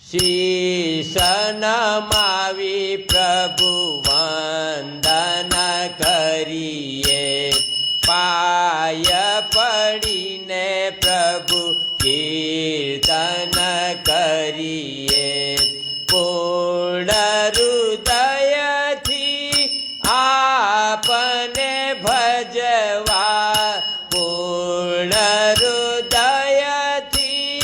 શીશ નમાવી પ્રભુ વંદન કરીએ, પાય પડીને પ્રભુ કીર્તન કરીએ. પૂર્ણ હૃદયથી આપને ભજવા, પૂર્ણ હૃદયથી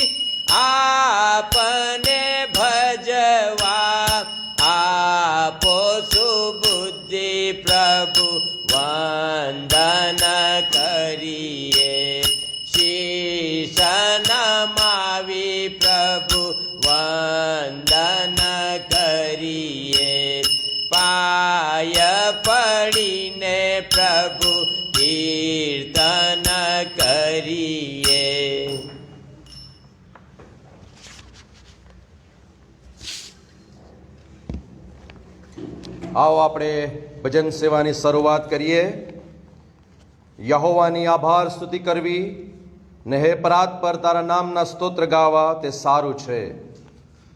આપને ભજવા. આપો સુબુદ્ધિ પ્રભુ વંદન કરીએ, શીશ નમાવી પ્રભુ વંદન કરીએ, પાય પડીને પ્રભુ કીર્તન કરીએ. આવો આપણે ભજન સેવાની શરૂઆત કરીએ. યહોવાની આભાર સ્તુતિ કરવી ને હે પરાત પર તારા નામના સ્તોત્ર ગાવા તે સારું છે.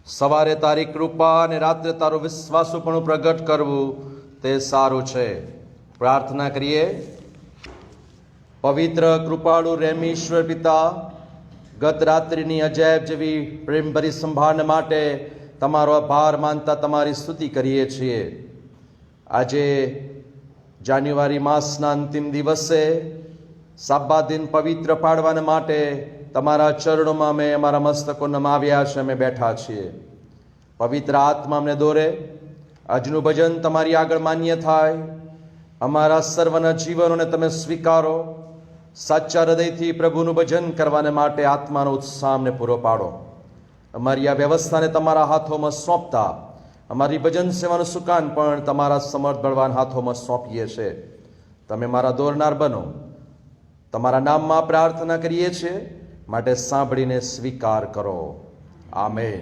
સવારે તારી કૃપા અને રાત્રે તારું વિશ્વાસુપણું પ્રગટ કરવું તે સારું છે. પ્રાર્થના કરીએ. પવિત્ર કૃપાળુ રેમીશ્વર પિતા, ગત રાત્રિની અજાયબ જેવી પ્રેમભરી સંભાળ માટે તમારો આભાર માનતા તમારી સ્તુતિ કરીએ છીએ. આજે જાન્યુઆરી માસના અંતિમ દિવસે સાબ્બા દિન પવિત્ર પાડવાને માટે તમારા ચરણોમાં અમે અમારા મસ્તકો નમાવ્યા છે. અમે બેઠા છીએ. પવિત્ર આત્મા અમને દોરે. આજનું ભજન તમારી આગળ માન્ય થાય. અમારા સર્વના જીવનોને તમે સ્વીકારો. સાચા હૃદયથી પ્રભુનું ભજન કરવાને માટે આત્માનો ઉત્સાહ અમને પૂરો પાડો. અમારી આ વ્યવસ્થાને તમારા હાથોમાં સોંપતા અમારી ભજન સેવાનું સુકાન પણ તમારા સમર્થ બળવાન હાથોમાં સોંપીએ છીએ. તમે મારા દોરનાર બનો. તમારા નામમાં પ્રાર્થના કરીએ છીએ, માટે સાંભળીને સ્વીકાર કરો. આમેન.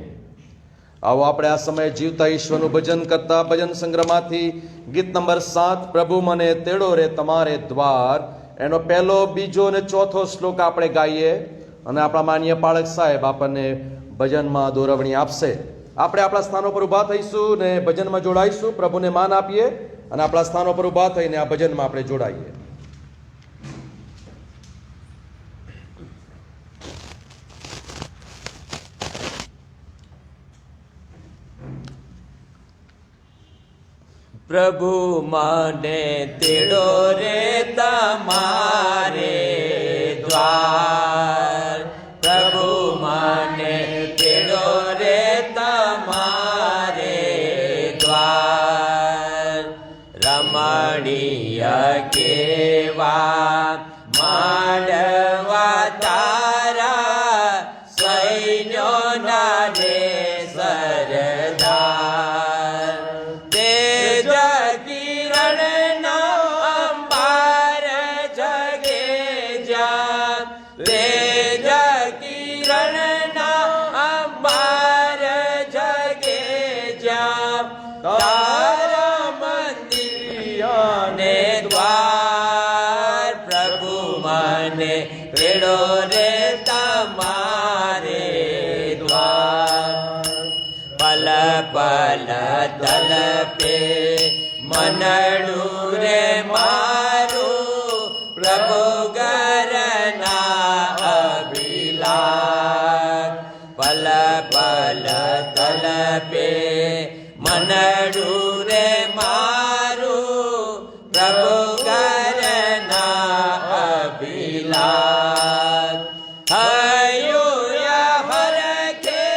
આવો આપણે આ સમયે જીવતા ઈશ્વરનું ભજન કરતા ભજન સંગ્રહમાંથી ગીત નંબર 7 પ્રભુ મને તેડો રે તમારે દ્વાર, એનો પહેલો, બીજો અને ચોથો શ્લોક આપણે ગાઈએ અને આપણા માન્ય પાળક સાહેબ આપણને ભજનમાં દોરવણી આપશે. આપણે આપણા સ્થાનો પર ઊભા થઈશું ને ભજનમાં જોડાઈશું. પ્રભુને માન આપીએ અને આપણા સ્થાનો પર ઊભા થઈને આ ભજનમાં આપણે જોડાઈએ. પ્રભુ મને તેડો રે તમારે દ્વાર, પ્રભુ મને તેડો રે તમારે દ્વાર. રમણીય કેવા માંડવા તારા, સૈન્યોના રે સરદાર. તેજ કિરણના અંબાર જગે જા, તેજ કિરણના અંબાર જગે જા. તારા મંદિરોને દ્વાર, પ્રભુ મને તેડો રે તમારે દ્વાર. પલ પલ તલપે મનડું રે મારું, પ્રભુ ઘરના અભિલાષ. પલ પલ તલપે મનડું રે મારું, પ્રભુ ઘરના અભિલાષ. હૈયુયા હરખે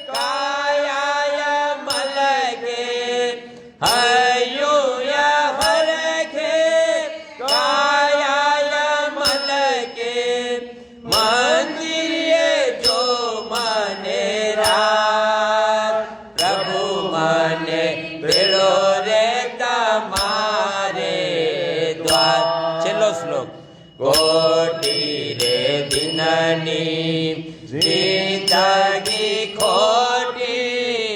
કાયા મલકે, હૈયુયા હરખે કાયા મલકે. મંદિરે જો મને રાત, પ્રભુ મને તેડો રે તમારે દ્વાર. છેલ્લો શ્લોક. કોટી રે દિનની જિંદગી ખોટી,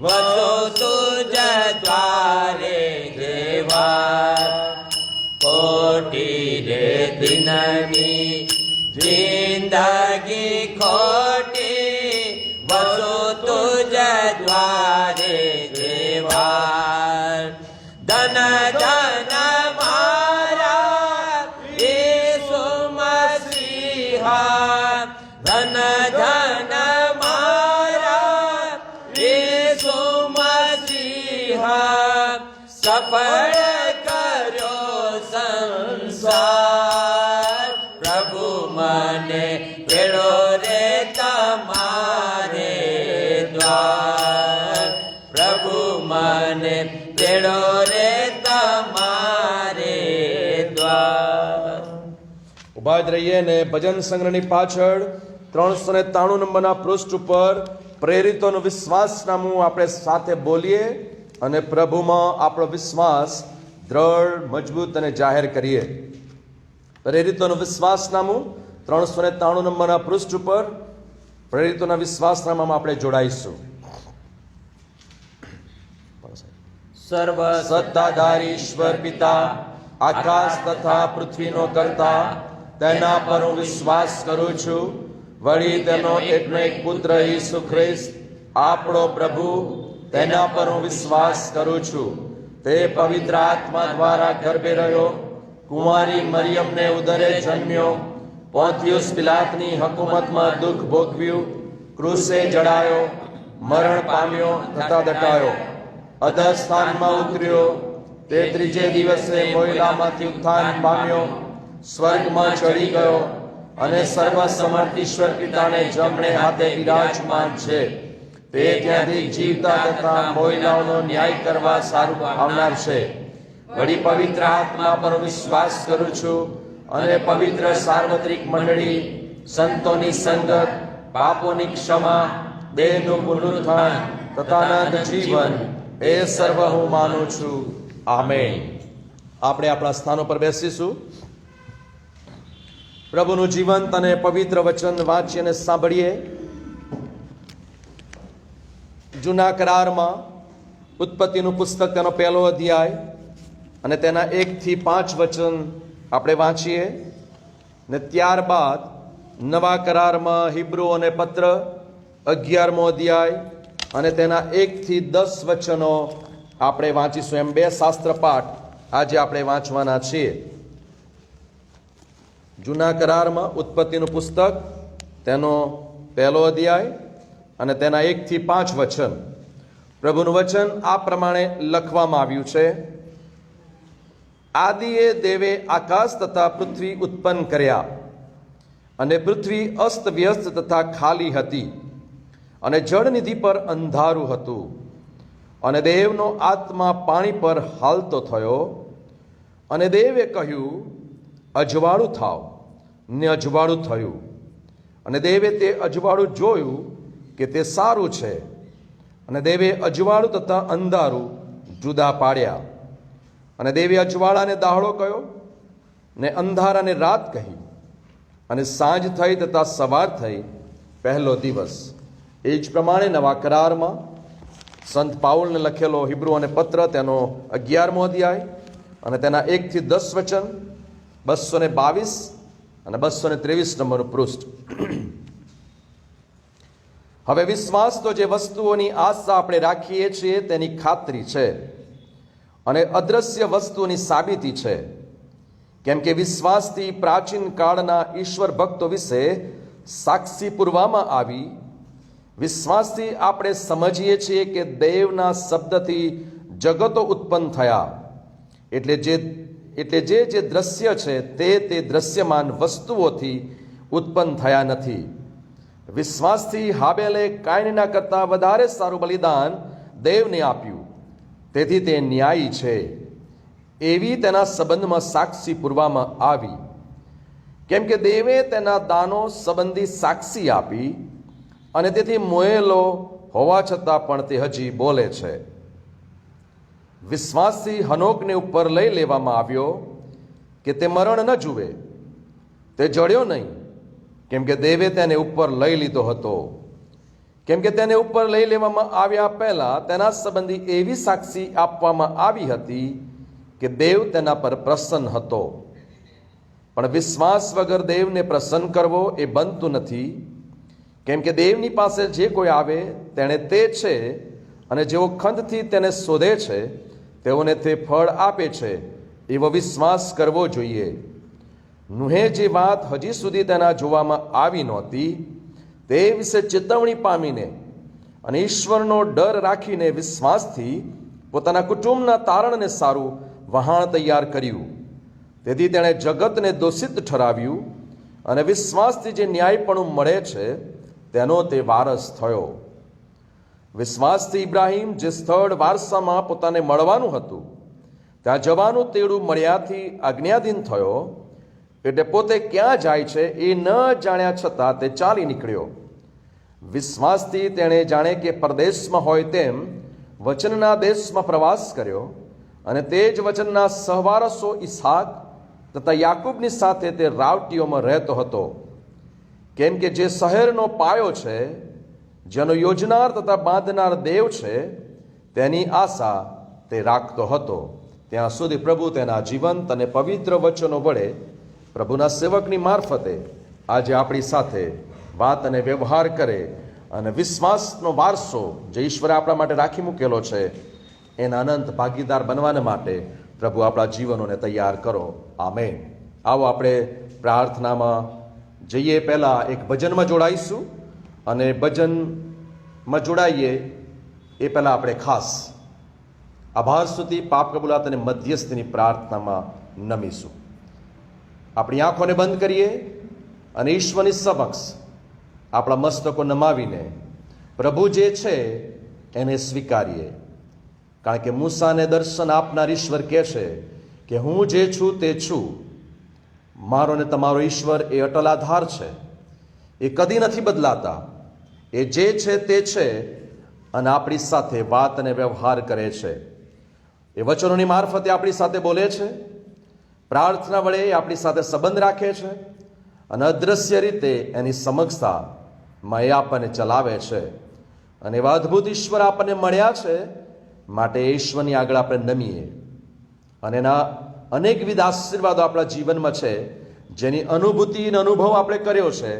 વસો તુજ દ્વારે દેવા. કોટી રે દિનની જિંદગી ખોટી, વસો તુજ ધન મારા ઈસુ મસીહ સફળ કર્યો સંસાર. પ્રભુ મને વેળો રે તમારે દ્વાર. પ્રભુ મને વેળો રે તમારે દ્વાર. ઉભા જ રહીએ ને ભજન સંગ્રહની પાછળ 393 નંબરના પૃષ્ઠ ઉપર પ્રેરિતોનો વિશ્વાસનામું આપણે સાથે બોલીએ અને પ્રભુમાં આપણો વિશ્વાસ દ્રઢ, મજબૂત અને જાહેર કરીએ. પ્રેરિતોનું વિશ્વાસનામું 393 નંબરના પૃષ્ઠ ઉપર પ્રેરિતોના વિશ્વાસનામામાં આપણે જોડાઈશું. સર્વ સત્તાધારી ઈશ્વર પિતા, આકાશ તથા પૃથ્વીનો કરતા, તેના પર હું વિશ્વાસ કરું છું. વળી તેનો એકનો એક પુત્ર ઈસુ ખ્રિસ્ત આપણો પ્રભુ, તેના પર હું વિશ્વાસ કરું છું. તે પવિત્ર આત્મા દ્વારા ગર્ભે રહ્યો, કુંવારી મરિયમને ઉદરે જન્મ્યો, પોન્તિયુસ પિલાતની હકુમતમાં દુઃખ ભોગવ્યું, ક્રૂસે જડાયો, મરણ પામ્યો તથા દટાયો, અધઃસ્થાનમાં ઉતર્યો, તે ત્રીજે દિવસે મોયલામાંથી ઉત્થાન પામ્યો, સ્વર્ગમાં ચડી ગયો અને સર્વસમર્થ ઈશ્વર પિતાને જમણે હાથે બિરાજમાન છે. તે ત્યાંથી જીવતા તથા મોયલાઓનો ન્યાય કરવા સારું આવનાર છે. વળી પવિત્ર આત્મા પર વિશ્વાસ કરું છું અને પવિત્ર સાર્વત્રિક મંડળી, સંતોની સંગત, પાપોની ક્ષમા, દેહનું પુનરુત્થાન તથા અનંત જીવન, એ સર્વ હું માનું છું. આમેન. આપણે આપણા સ્થાનો પર બેસીશું. પ્રભુનું જીવંત અને પવિત્ર વચન વાંચીએ અને સાંભળીએ. જૂના કરારમાં ઉત્પત્તિનું પુસ્તક તેનો 1લો અધ્યાય અને તેના 1 થી 5 વચન આપણે વાંચીએ ને ત્યારબાદ નવા કરારમાં હિબ્રુઓને પત્ર 11મો અધ્યાય અને તેના 1 થી 10 વચનો આપણે વાંચીશું. એમ 2 શાસ્ત્ર પાઠ આજે આપણે વાંચવાના છીએ. જૂના કરારમાં ઉત્પત્તિનું પુસ્તક તેનો 1લો અધ્યાય અને તેના 1 થી 5 વચન. પ્રભુનું વચન આ પ્રમાણે લખવામાં આવ્યું છે. આદિએ દેવે આકાશ તથા પૃથ્વી ઉત્પન્ન કર્યા, અને પૃથ્વી અસ્ત વ્યસ્ત તથા ખાલી હતી, અને જળનિધિ પર અંધારું હતું, અને દેવનો આત્મા પાણી પર હાલતો થયો. અને દેવે કહ્યું, અજવાળું થાવ, ને અજવાળું થયું. અને દેવે તે અજવાળું જોયું કે તે સારું છે. અને દેવે અજવાળું તથા અંધારું જુદા પાડ્યા. અને દેવે અજવાળાને દાહડો કહ્યો, ને અંધારાને રાત કહી. અને સાંજ થઈ તથા સવાર થઈ, પહેલો દિવસ. એ જ પ્રમાણે નવા કરારમાં સંત પાઉલને લખેલો હિબ્રુઓને પત્ર તેનો 11મો અધ્યાય અને તેના 1 થી 10 વચન, 222 અને 223 નંબરનું પૃષ્ઠ. હવે વિશ્વાસ તો જે વસ્તુઓની આશા આપણે રાખીએ છીએ તેની ખાતરી છે, અને અદ્રશ્ય વસ્તુઓની સાબિતી છે. કેમ કે વિશ્વાસથી પ્રાચીન કાળના ઈશ્વર ભક્તો વિશે સાક્ષી પૂરવામાં આવી. વિશ્વાસથી આપણે સમજીએ છીએ કે દેવના શબ્દથી જગતો ઉત્પન્ન થયા. એટલે જે દ્રશ્ય છે તે દ્રશ્યમાન વસ્તુઓથી ઉત્પન્ન થયા નથી. વિશ્વાસથી હાબેલે કાઈનના કરતાં વધારે સારું બલિદાન દેવને આપ્યું, તેથી તે ન્યાયી છે, એવી તેના સંબંધમાં સાક્ષી પૂરવામાં આવી. કેમ કે દેવે તેના દાનો સંબંધી સાક્ષી આપી, અને તેથી મોયેલો હોવા છતાં પણ તે હજી બોલે છે. વિશ્વાસથી હનોકને ઉપર લઈ લેવામાં આવ્યો કે તે મરણ ન જુએ, તે જડ્યો નહીં, કેમ કે દેવે તેને ઉપર લઈ લીધો હતો. કેમ કે તેને ઉપર લઈ લેવામાં આવ્યા પહેલા તેના સંબંધી એવી સાક્ષી આપવામાં આવી હતી કે દેવ તેના પર પ્રસન્ન હતો. પણ વિશ્વાસ વગર દેવને પ્રસન્ન કરવો એ બનતું નથી. કેમ કે દેવની પાસે જે કોઈ આવે તેણે તે છે, અને જેઓ ખંતથી તેને શોધે છે તેઓને તે ફળ આપે છે, એવો વિશ્વાસ કરવો જોઈએ. નુહે જે વાત હજી સુધી તેના જોવામાં આવી નહોતી, તે વિશે ચેતવણી પામીને અને ઈશ્વરનો ડર રાખીને વિશ્વાસથી પોતાના કુટુંબના તારણને સારું વહાણ તૈયાર કર્યું. તેથી તેણે જગતને દોષિત ઠરાવ્યું અને વિશ્વાસથી જે ન્યાયપણું મળે છે તેનો તે વારસ થયો. વિશ્વાસથી ઇબ્રાહિમ જે સ્થળ વારસામાં પોતાને મળવાનું હતું ત્યાં જવાનું તેડું મળ્યાથી આજ્ઞાધીન થયો, એટલે પોતે ક્યાં જાય છે એ ન જાણ્યા છતાં તે ચાલી નીકળ્યો. વિશ્વાસથી તેણે જાણે કે પરદેશમાં હોય તેમ વચનના દેશમાં પ્રવાસ કર્યો, અને તે જ વચનના સહવારસો ઈસાક તથા યાકૂબની સાથે તે રાવટીઓમાં રહેતો હતો. કેમ કે જે શહેરનો પાયો છે, જેનો યોજનાર તથા બાંધનાર દેવ છે, તેની આશા તે રાખતો હતો. ત્યાં સુધી પ્રભુ તેના જીવંત અને પવિત્ર વચનો વડે પ્રભુના સેવકની મારફતે આજે આપણી સાથે વાત અને વ્યવહાર કરે અને વિશ્વાસનો વારસો જે ઈશ્વરે આપણા માટે રાખી મૂકેલો છે એના અનંત ભાગીદાર બનવાને માટે પ્રભુ આપણા જીવનોને તૈયાર કરો. આમેન. આવો આપણે પ્રાર્થનામાં જઈએ પહેલાં એક ભજનમાં જોડાઈશું, અને ભજનમાં જોડાઈએ એ પહેલાં આપણે ખાસ આભાર સ્તુતિ, પાપ કબૂલાત અને મધ્યસ્થની પ્રાર્થનામાં નમીશું. આપણી આંખોને બંધ કરીએ અને ઈશ્વરની સમક્ષ આપણા મસ્તકો નમાવીને પ્રભુ જે છે એને સ્વીકારીએ. કારણ કે મૂસાને દર્શન આપનાર ઈશ્વર કહે છે કે હું જે છું તે છું. મારો ને તમારો ઈશ્વર એ અટલ આધાર છે, એ કદી નથી બદલાતા. એ જે છે તે છે અને આપણી સાથે વાત અને વ્યવહાર કરે છે. એ વચનોની મારફતે આપણી સાથે બોલે છે, પ્રાર્થના વડે આપણી સાથે સંબંધ રાખે છે, અને અદ્રશ્ય રીતે એની સમક્ષતામાં એ આપણને ચલાવે છે. અને એવા અદ્ભુત ઈશ્વર આપણને મળ્યા છે માટે ઈશ્વરની આગળ આપણે નમીએ. અને એના અનેકવિધ આશીર્વાદો આપણા જીવનમાં છે, જેની અનુભૂતિ અને અનુભવ આપણે કર્યો છે.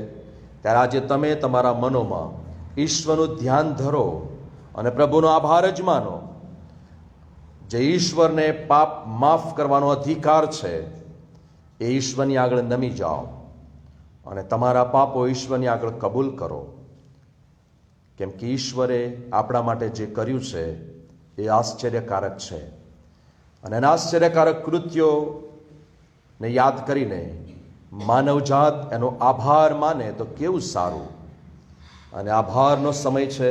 ત્યારે આજે તમે તમારા મનોમાં ઈશ્વરનું ધ્યાન ધરો અને પ્રભુનો આભાર જ માનો. જે ઈશ્વરને પાપ માફ કરવાનો અધિકાર છે એ ઈશ્વરની આગળ નમી જાઓ અને તમારા પાપો ઈશ્વરની આગળ કબૂલ કરો. કેમ કે ઈશ્વરે આપણા માટે જે કર્યું છે એ આશ્ચર્યકારક છે. અને એના આશ્ચર્યકારક કૃત્યોને યાદ કરીને માનવજાત એનો આભાર માને તો કેવું સારું. અને આભારનો સમય છે,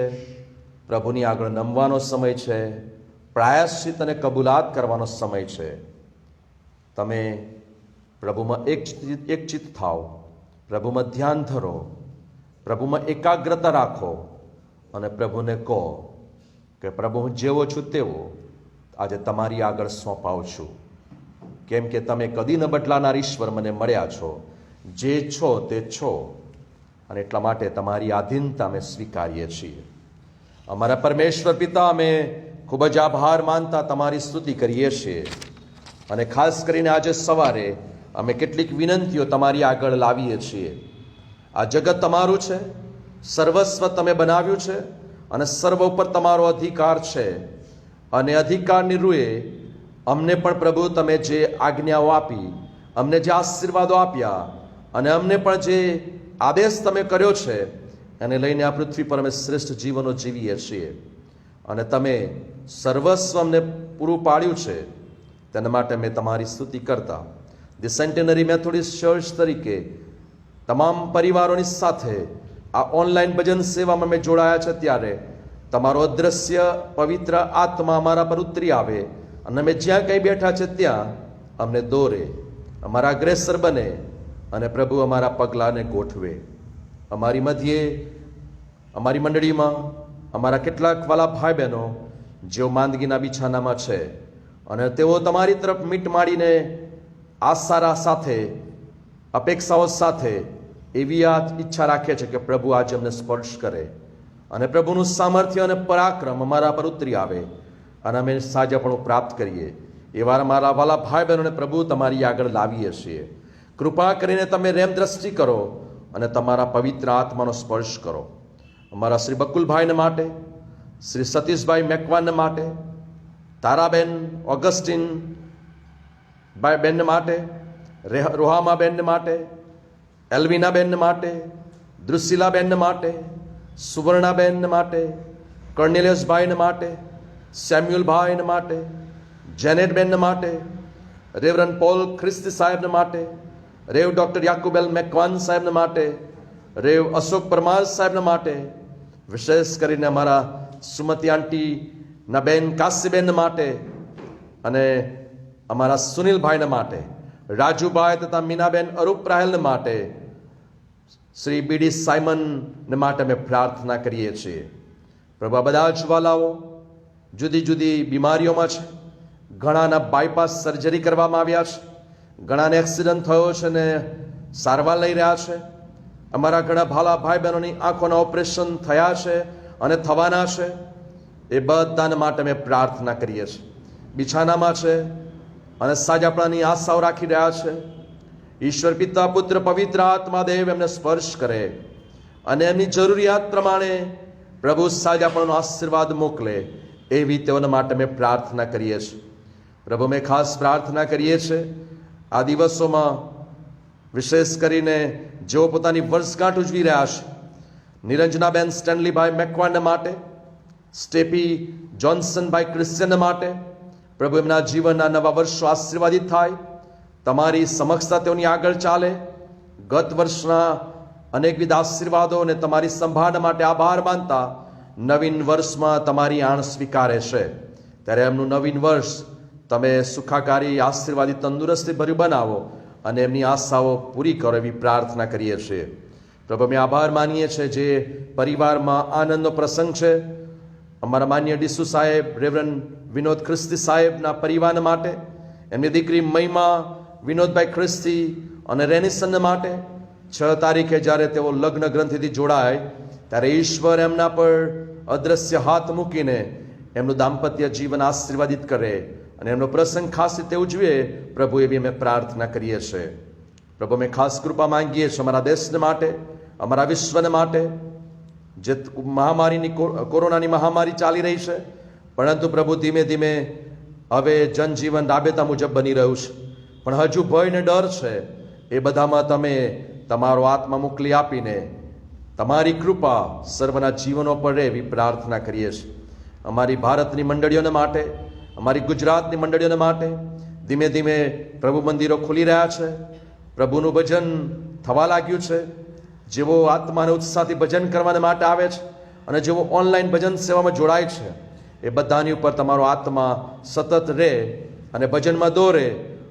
પ્રભુની આગળ નમવાનો સમય છે, પ્રાયશ્ચિત અને કબૂલાત કરવાનો સમય છે. તમે પ્રભુમાં એક ચિત્ત થાઓ, પ્રભુમાં ધ્યાન ધરો, પ્રભુમાં એકાગ્રતા રાખો અને પ્રભુને કહો કે પ્રભુ હું જેવો છું તેવો આજે તમારી આગળ સોંપાવું છું. કેમ કે તમે કદી ન બદલાનાર ઈશ્વર મને મળ્યા છો. જે છો તે છો, અને એટલા માટે તમારી આધીનતા અમે સ્વીકારીએ છીએ. અમારા પરમેશ્વર પિતા, અમે ખૂબ જ આભાર માનતા તમારી સ્તુતિ કરીએ છીએ. અને ખાસ કરીને આજે સવારે અમે કેટલીક વિનંતીઓ તમારી આગળ લાવીએ છીએ. આ જગત તમારું છે, સર્વસ્વ તમે બનાવ્યું છે, અને સર્વ ઉપર તમારો અધિકાર છે. અને અધિકારની રૂએ અમને પણ પ્રભુ તમે જે આજ્ઞાઓ આપી, અમને જે આશીર્વાદો આપ્યા, અને અમને પણ જે આદેશ તમે કર્યો છે એને લઈને આ પૃથ્વી પર અમે શ્રેષ્ઠ જીવનો જીવીએ છીએ. અને તમે સર્વસ્વ અમને પૂરું પાડ્યું છે, તેના માટે મેં તમારી સ્તુતિ કરતા ધી સેન્ટેનરી મેથોડિસ્ટ ચર્ચ તરીકે તમામ પરિવારોની સાથે આ ઓનલાઈન ભજન સેવામાં અમે જોડાયા છે. ત્યારે તમારો અદ્રશ્ય પવિત્ર આત્મા અમારા પર ઉતરી આવે અને અમે જ્યાં કંઈ બેઠા છે ત્યાં અમને દોરે, અમારા અગ્રેસર બને, અને પ્રભુ અમારા પગલાંને ગોઠવે. અમારી મધ્યે, અમારી મંડળીમાં અમારા કેટલાક વાલા ભાઈ બહેનો જેઓ માંદગીના બિછાનામાં છે, અને તેઓ તમારી તરફ મીટ માંડીને આશા સાથે, અપેક્ષાઓ સાથે એવી આ ઈચ્છા રાખે છે કે પ્રભુ આજે અમને સ્પર્શ કરે અને પ્રભુનું સામર્થ્ય અને પરાક્રમ અમારા પર ઉતરી આવે અને અમે સાજાપણું પ્રાપ્ત કરીએ. એવા મારા વાલા ભાઈ બહેનોને પ્રભુ તમારી આગળ લાવીએ છીએ. કૃપા કરીને તમે રેમ દ્રષ્ટિ કરો અને તમારા પવિત્ર આત્માનો સ્પર્શ કરો. અમારા શ્રી બકુલભાઈને માટે, શ્રી સતીશભાઈ મેકવાનને માટે, તારાબેન ઓગસ્ટિન ભાઈ બેનને માટે, રોહામા બેનને માટે, એલ્વિના બેનને માટે, દૃશિલાબેન માટે, સુવર્ણાબેન માટે, કર્નેલિયસભાઈ માટે, સેમ્યુઅલભાઈ માટે, જેનેટબેન માટે, રેવરન પોલ ખ્રિસ્તી સાહેબ માટે, રેવ ડોક્ટર યાકુબેલ મેકવાન સાહેબ માટે, રેવ અશોક પરમાર સાહેબ માટે, વિશેષ કરીને અમારા સુમતી આંટીના બેન કાશીબેન માટે અને અમારા સુનિલભાઈને માટે, રાજુભાઈ તથા મીનાબેન અરૂપ રાહેલ માટે, શ્રી બીડી સાયમન માટે અમે પ્રાર્થના કરીએ છીએ. પ્રભુ, આ બધા જ વાલાઓ જુદી જુદી બીમારીઓમાં છે. ઘણાના બાયપાસ સર્જરી કરવામાં આવ્યા છે, ઘણાને એક્સિડન્ટ થયો છે ને સારવાર લઈ રહ્યા છે. અમારા ઘણા ભાલા ભાઈ બહેનોની આંખોના ઓપરેશન થયા છે અને થવાના છે. એ બધાને માટે અમે પ્રાર્થના કરીએ છીએ. બિછાનામાં છે અને સાજાપણાની આશાઓ રાખી રહ્યા છે. ઈશ્વર પિતા, પુત્ર, પવિત્ર આત્મા દેવ એમને સ્પર્શ કરે અને એમની જરૂરિયાત પ્રમાણે પ્રભુ સાજાપણાનો આશીર્વાદ મોકલે, એવી તેઓના માટે અમે પ્રાર્થના કરીએ છીએ. પ્રભુ, અમે ખાસ પ્રાર્થના કરીએ છીએ આ દિવસોમાં, વિશેષ કરીને જેઓ પોતાની વર્ષગાંઠ ઉજવી રહ્યા છે, નિરંજનાબેન સ્ટેનલીભાઈ મેકવાન માટે, સ્ટેપી જોન્સનભાઈ ક્રિશ્ચિયન માટે. પ્રભુ, એમના જીવનના નવા વર્ષો આશીર્વાદિત થાય, તમારી સમક્ષતા તેઓની આગળ ચાલે. ગત વર્ષના અનેકવિધ આશીર્વાદો અને તમારી સંભાળ માટે આભાર માનતા નવીન વર્ષમાં તમારી આણ સ્વીકારે છે, ત્યારે એમનું નવીન વર્ષ તમે સુખાકારી, આશીર્વાદી, તંદુરસ્તી ભર્યું બનાવો અને એમની આશાઓ પૂરી કરો, એવી પ્રાર્થના કરીએ છીએ. પ્રભુ, અમે આભાર માનીએ છીએ જે પરિવારમાં આનંદનો પ્રસંગ છે. અમારા માન્ય ડીસુ સાહેબ, રેવરન વિનોદ ખ્રિસ્તી સાહેબના પરિવાર માટે, એમની દીકરી મહિમા વિનોદભાઈ ખ્રિસ્તી અને રેનિસન માટે 6 તારીખે જ્યારે તેઓ લગ્ન ગ્રંથિથી જોડાય ત્યારે ઈશ્વર એમના પર અદ્રશ્ય હાથ મૂકીને એમનું દાંપત્ય જીવન આશીર્વાદિત કરે અને એમનો પ્રસંગ ખાસ રીતે ઉજવે. પ્રભુ, એવી અમે પ્રાર્થના કરીએ છીએ. પ્રભુ, અમે ખાસ કૃપા માંગીએ છીએ અમારા દેશને માટે, અમારા વિશ્વને માટે. જે મહામારીની, કોરોનાની મહામારી ચાલી રહી છે, પરંતુ પ્રભુ ધીમે ધીમે હવે જનજીવન રાબેતા મુજબ બની રહ્યું છે, પણ હજુ ભય ને ડર છે. એ બધામાં તમે તમારો આત્મા મોકલી આપીને તમારી કૃપા સર્વના જીવનો પર રહે, એવી પ્રાર્થના કરીએ છીએ. અમારી ભારતની મંડળીઓને માટે, અમારી ગુજરાતની મંડળીઓને માટે ધીમે ધીમે પ્રભુ મંદિરો ખુલી રહ્યા છે, પ્રભુનું ભજન થવા લાગ્યું છે. જેવો આત્માને ઉત્સાહથી ભજન કરવા માટે આવે છે અને જેવો ઓનલાઈન ભજન સેવામાં જોડાય છે, એ બધાની ઉપર તમારો આત્મા સતત રહે અને ભજનમાં દોરે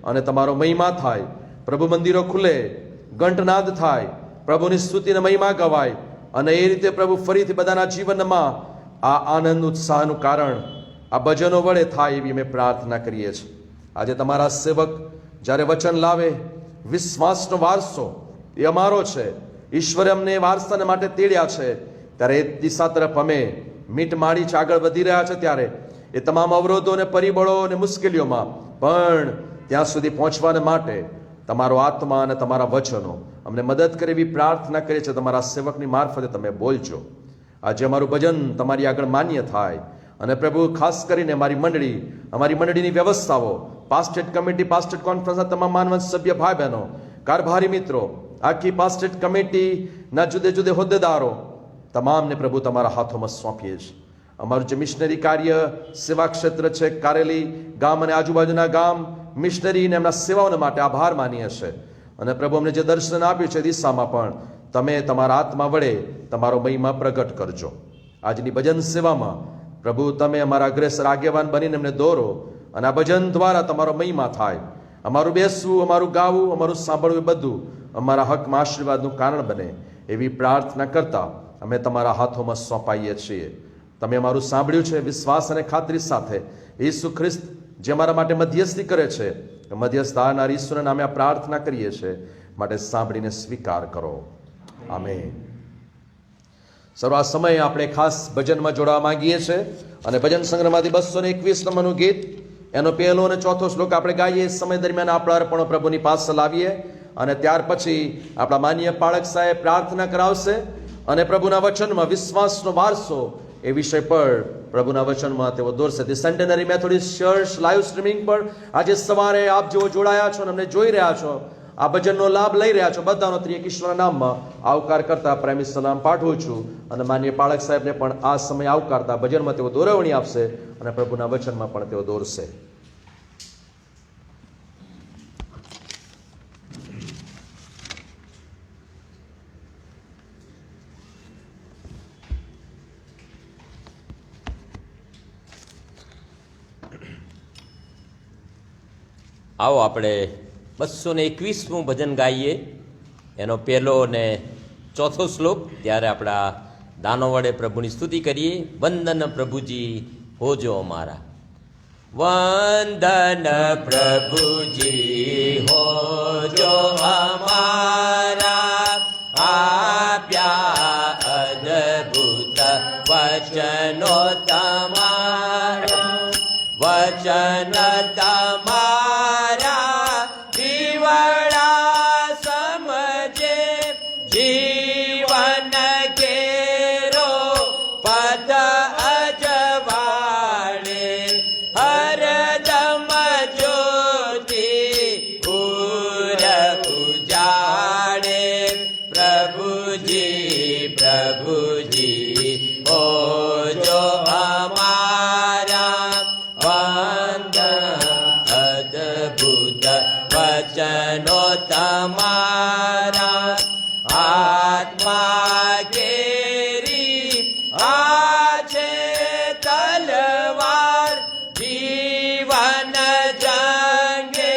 અને તમારો મહિમા થાય. પ્રભુ મંદિરો ખુલે, ઘંટનાદ થાય, પ્રભુની સ્તુતિને મહિમા ગવાય અને એ રીતે પ્રભુ ફરીથી બધાના જીવનમાં આ આનંદ, ઉત્સાહનું કારણ આ ભજનો વડે થાય, એવી અમે પ્રાર્થના કરીએ છીએ. આજે તમારા સેવક જ્યારે વચન લાવે, વિશ્વાસનો વારસો એ અમારો છે, ઈશ્વરે અમને વારસાને માટે તેડ્યા છે, ત્યારે એ દિશા તરફ અમે મીટ માડી છે, આગળ વધી રહ્યા છે. ત્યારે એ તમામ અવરોધો અને પરિબળો અને મુશ્કેલીઓમાં પણ ત્યાં સુધી પહોંચવાને માટે તમારો આત્મા અને તમારા વચનો અમને મદદ કરે, એવી પ્રાર્થના કરીએ છીએ. તમારા સેવકની મારફતે તમે બોલજો. આજે અમારું ભજન તમારી આગળ માન્ય થાય અને પ્રભુ, ખાસ કરીને અમારી મંડળીની વ્યવસ્થાઓ, પાસ્ટેટ કમિટી, પાસ્ટેટ કોન્ફરન્સના તમામ માનવંત સભ્ય ભાઈ બહેનો, કારભારી મિત્રો, આખી પાસ્ટેટ કમિટીના જુદે જુદે હોદ્દેદારો, તમામને પ્રભુ તમારા હાથોમાં સોંપીએ છીએ. અમારું જે મિશનરી કાર્ય, સેવા ક્ષેત્ર છે, કારેલી ગામ અને આજુબાજુના ગામ મિશનરી અને એમના સેવાઓને માટે આભાર માનીએ છીએ. અને પ્રભુ, અમને જે દર્શન આપ્યું છે દિશામાં પણ તમે તમારા આત્મા વડે તમારો મહિમા પ્રગટ કરજો. આજની ભજન સેવામાં પ્રભુ, તમે અમારા અગ્રેસર આગેવાન બનીને એમને દોરો અને આ ભજન દ્વારા તમારો મહિમા થાય. અમારું બેસવું, અમારું ગાવું, અમારું સાંભળવું, એ બધું અમારા હકમાં આશીર્વાદનું કારણ બને, એવી પ્રાર્થના કરતા અમે તમારા હાથોમાં સોંપાઈએ છીએ. તમે અમારું સાંભળ્યું છે, વિશ્વાસ અને ખાતરી સાથે ઈસુ ખ્રિસ્ત જે અમારા માટે મધ્યસ્થી કરે છે, મધ્યસ્થ આવનાર ઈસુના નામે આ પ્રાર્થના કરીએ છીએ, માટે સાંભળીને સ્વીકાર કરો. આમેન. સર્વ આ સમયે આપણે ખાસ ભજનમાં જોડાવા માંગીએ છીએ અને ભજન સંગ્રહમાંથી 221 નંબરનું ગીત, એનો પહેલો અને ચોથો શ્લોક આપણે ગાઈએ. સમય દરમિયાન આપણા અર્પણો પ્રભુની પાસે લાવીએ અને ત્યાર પછી આપણા માન્ય પાળક સાહેબ પ્રાર્થના કરાવશે અને પ્રભુના વચનમાં વિશ્વાસનો વારસો એ વિષય પર પ્રભુના વચનમાં તેઓ દોરશે. The centenary Methodist church live streaming પર આજે સવારે આપ જેઓ જોડાયા છો અને અમને જોઈ રહ્યા છો, આ ભજનનો લાભ લઈ રહ્યા છો બધાનો ત્રિએક ઈશ્વરના નામમાં આવકાર કરતા પ્રેમી સલામ પાઠવું છું અને માનનીય પાળક સાહેબને પણ આ સમય આવકારતા ભજનમાં તેઓ દોરવણી આપશે અને પ્રભુના વચનમાં પણ તેઓ દોરશે. આવો આપણે 221મું ભજન ગાઈએ. એનો પહેલો અને ચોથો શ્લોક. ત્યારે આપણા દાનો વડે પ્રભુની સ્તુતિ કરીએ. વંદન પ્રભુજી હોજો અમારા. વંદન પ્રભુજી હોજો અમારા, આપ્યા અદ્ભુત વચનો તમારા. વચન તમારા દીવડા સમજે, જીવન કેરો પદ અજવાળે, હરદમ જ્યોતિ પૂર ઉજાડે. પ્રભુજી પ્રભુજી ઓજો અમારા, અદ્ભુત વચનો તમારા. આત્મા કેરી આ છે તલવાર, જીવન જંગે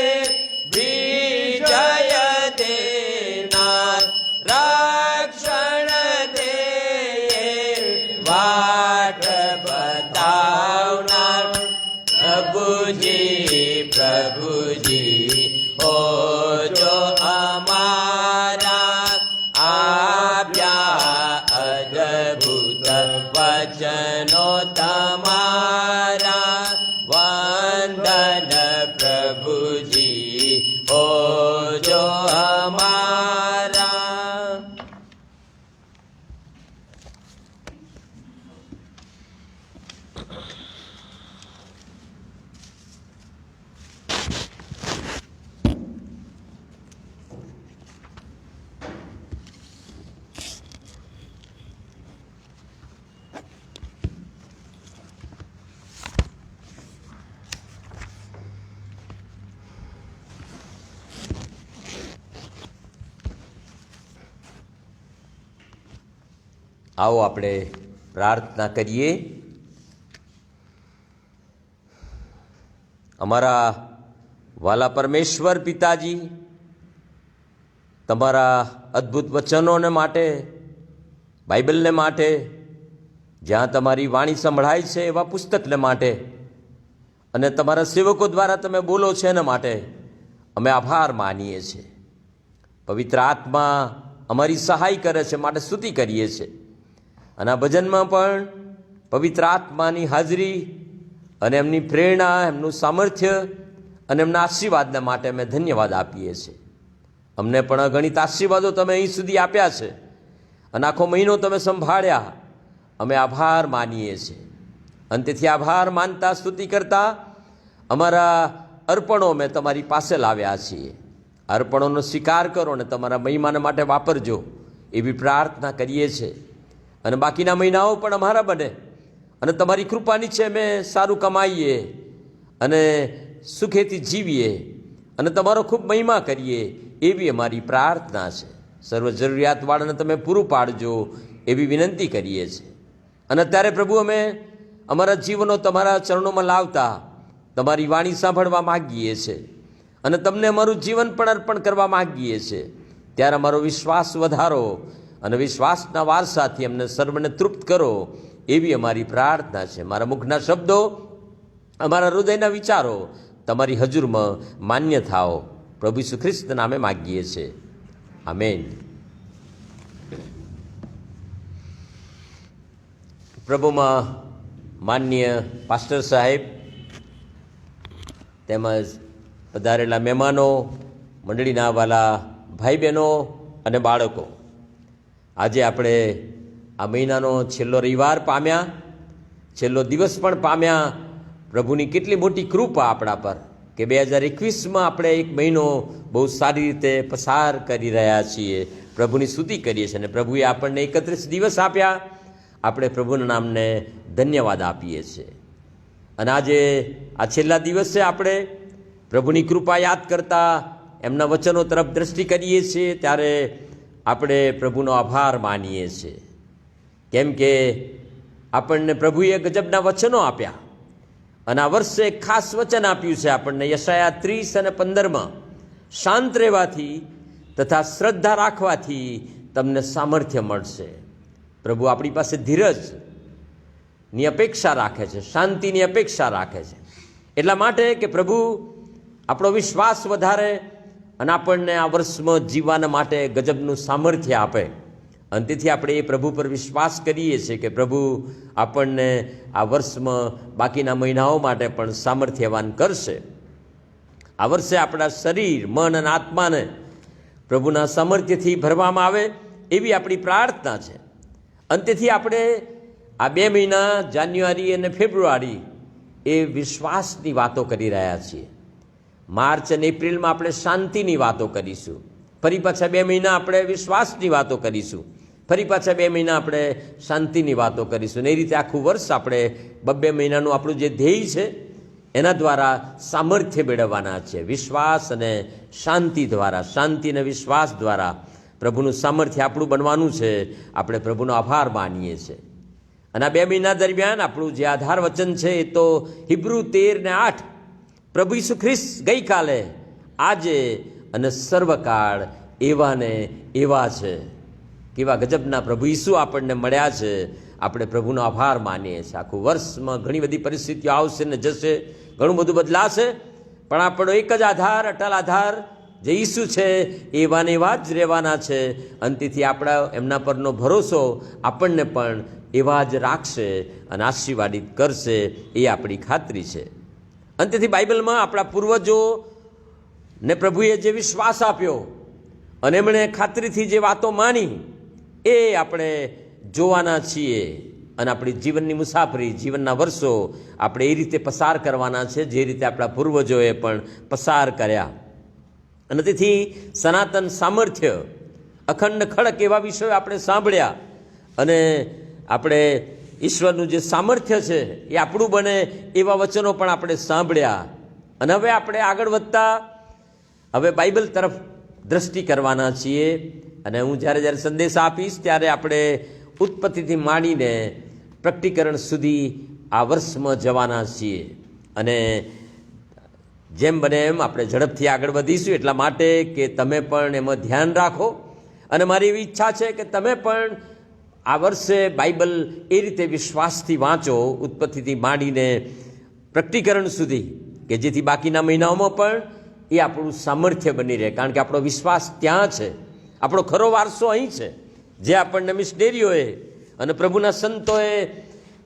વિજય દેનાર. રક્ષણ દે વાટ બતાવનાર. પ્રભુજી પ્રભુજી હોજો અમારા, આપ્યા અદ્ભુત વચનો તમારા. વંદન પ્રભુજી હોજો અમારા. આવો આપણે પ્રાર્થના કરીએ. અમારા વાલા પરમેશ્વર પિતાજી, તમારા અદ્ભુત વચનોને માટે, બાઇબલને માટે, જ્યાં તમારી વાણી સંભળાય છે એવા પુસ્તકને માટે અને તમારા સેવકો દ્વારા તમે બોલો છે એના માટે અમે આભાર માનીએ છીએ. પવિત્ર આત્મા અમારી સહાય કરે છે માટે સ્તુતિ કરીએ છીએ. અને આ ભજનમાં પણ પવિત્ર આત્માની હાજરી અને એમની પ્રેરણા, એમનું સામર્થ્ય અને એમના આશીર્વાદને માટે અમે ધન્યવાદ આપીએ છીએ. અમને પણ અગણિત આશીર્વાદો તમે અહીં સુધી આપ્યા છે અને આખો મહિનો તમે સંભાળ્યા. અમે આભાર માનીએ છીએ અને તેથી આભાર માનતા સ્તુતિ કરતા અમારા અર્પણો અમે તમારી પાસે લાવ્યા છીએ. અર્પણોનો સ્વીકાર કરો અને તમારા મહિમાને માટે વાપરજો એવી પ્રાર્થના કરીએ છીએ. અને બાકીના મહિનાઓ પણ અમારા બને અને તમારી કૃપા નીચે અમે સારું કમાઈએ અને સુખેથી જીવીએ અને તમારો ખૂબ મહિમા કરીએ એવી અમારી પ્રાર્થના છે. સર્વ જરૂરિયાતવાળાને તમે પૂરું પાડજો એવી વિનંતી કરીએ છીએ. અને અત્યારે પ્રભુ અમે અમારા જીવનો તમારા ચરણોમાં લાવતા તમારી વાણી સાંભળવા માગીએ છીએ અને તમને અમારું જીવન પણ અર્પણ કરવા માગીએ છીએ. ત્યારે અમારો વિશ્વાસ વધારો અને વિશ્વાસના વારસાથી અમને સર્વને તૃપ્ત કરો એવી અમારી પ્રાર્થના છે. મારા મુખના શબ્દો, અમારા હૃદયના વિચારો તમારી હજુરમાં માન્ય થાઓ. પ્રભુ ઈસુ ખ્રિસ્ત નામે માગીએ છીએ. આમેન. પ્રભુમાં માનનીય પાસ્ટર સાહેબ તેમજ પધારેલા મહેમાનો, મંડળીના વાલા ભાઈ બહેનો અને બાળકો, આજે આપણે આ મહિનાનો છેલ્લો રવિવાર પામ્યા, છેલ્લો દિવસ પણ પામ્યા. પ્રભુની કેટલી મોટી કૃપા આપણા પર. કે 2021માં આપણે એક મહિનો બહુ સારી રીતે પસાર કરી રહ્યા છીએ, પ્રભુની સ્તુતિ કરીએ છીએ અને પ્રભુએ આપણને 31 દિવસ આપ્યા. આપણે પ્રભુના નામને ધન્યવાદ આપીએ છીએ. અને આજે આ છેલ્લા દિવસે આપણે પ્રભુની કૃપા યાદ કરતા એમના વચનો તરફ દ્રષ્ટિ કરીએ છીએ ત્યારે આપણે પ્રભુનો આભાર માનીએ છીએ. કેમ કે આપણને પ્રભુએ ગજબના વચનો આપ્યા અને આ વર્ષે એક ખાસ વચન આપ્યું છે આપણને યશાયા 30 અને 15માં, શાંત રહેવાથી તથા શ્રદ્ધા રાખવાથી તમને સામર્થ્ય મળશે. પ્રભુ આપણી પાસે ધીરજની અપેક્ષા રાખે છે, શાંતિની અપેક્ષા રાખે છે. એટલા માટે કે પ્રભુ આપણો વિશ્વાસ વધારે અને આપણને આ વર્ષમાં જીવવાના માટે ગજબનું સામર્થ્ય આપે. અને તેથી આપણે એ પ્રભુ પર વિશ્વાસ કરીએ છીએ કે પ્રભુ આપણને આ વર્ષમાં બાકીના મહિનાઓ માટે પણ સામર્થ્યવાન કરશે. આ વર્ષે આપણા શરીર, મન અને આત્માને પ્રભુના સામર્થ્યથી ભરવામાં આવે એવી આપણી પ્રાર્થના છે. અને તેથી આપણે આ 2 મહિના જાન્યુઆરી અને ફેબ્રુઆરી એ વિશ્વાસની વાતો કરી રહ્યા છીએ. માર્ચ અને એપ્રિલમાં આપણે શાંતિની વાતો કરીશું. ફરી પાછા 2 મહિના આપણે વિશ્વાસની વાતો કરીશું. ફરી પાછા 2 મહિના આપણે શાંતિની વાતો કરીશું. અને એ રીતે આખું વર્ષ આપણે 2 મહિનાનું આપણું જે ધ્યેય છે એના દ્વારા સામર્થ્ય મેળવવાના છે. વિશ્વાસ અને શાંતિ દ્વારા, શાંતિ અને વિશ્વાસ દ્વારા પ્રભુનું સામર્થ્ય આપણું બનવાનું છે. આપણે પ્રભુનો આભાર માનીએ છીએ. અને આ 2 મહિના દરમિયાન આપણું જે આધાર વચન છે એ તો હિબ્રુ 13:8, પ્રભુ ઈસુ ખ્રિસ્ત ગઈકાલે, આજે અને સર્વકાળ એવા ને એવા છે. કેવા ગજબના પ્રભુ ઈસુ આપણને મળ્યા છે. આપણે પ્રભુનો આભાર માનીએ છીએ. આખું વર્ષમાં ઘણી બધી પરિસ્થિતિઓ આવશે ને જશે, ઘણું બધું બદલાશે, પણ આપણો એક જ આધાર, અટલ આધાર જે ઈસુ છે એવા ને એવા જ રહેવાના છે. અને તેથી આપણા એમના પરનો ભરોસો આપણને પણ એવા જ રાખશે અને આશીર્વાદિત કરશે, એ આપણી ખાતરી છે. અને તેથી બાઇબલમાં આપણા પૂર્વજોને પ્રભુએ જે વિશ્વાસ આપ્યો અને એમણે ખાતરીથી જે વાતો માની એ આપણે જોવાના છીએ. અને આપણી જીવનની મુસાફરી, જીવનના વર્ષો આપણે એ રીતે પસાર કરવાના છે જે રીતે આપણા પૂર્વજોએ પણ પસાર કર્યા. અને તેથી સનાતન સામર્થ્ય, અખંડ ખડક એવા વિષયો આપણે સાંભળ્યા અને આપણે ઈશ્વરનું જે સામર્થ્ય છે એ આપણું બને એવા વચનો પણ આપણે સાંભળ્યા. અને હવે આપણે આગળ વધતા હવે બાઇબલ તરફ દ્રષ્ટિ કરવાના છીએ. અને હું જ્યારે સંદેશ આપીશ ત્યારે આપણે ઉત્પત્તિથી માંડીને પ્રકટીકરણ સુધી આ વર્ષમાં જવાના છીએ. અને જેમ બને એમ આપણે ઝડપથી આગળ વધીશું. એટલા માટે કે તમે પણ એમાં ધ્યાન રાખો. અને મારી એવી ઈચ્છા છે કે તમે પણ આ વર્ષે બાઇબલ એ રીતે વિશ્વાસથી વાંચો, ઉત્પત્તિથી માંડીને પ્રકટીકરણ સુધી, કે જેથી બાકીના મહિનાઓમાં પણ એ આપણું સામર્થ્ય બની રહે. કારણ કે આપણો વિશ્વાસ ત્યાં છે, આપણો ખરો વારસો અહીં છે, જે આપણને મિશનરીઓએ અને પ્રભુના સંતોએ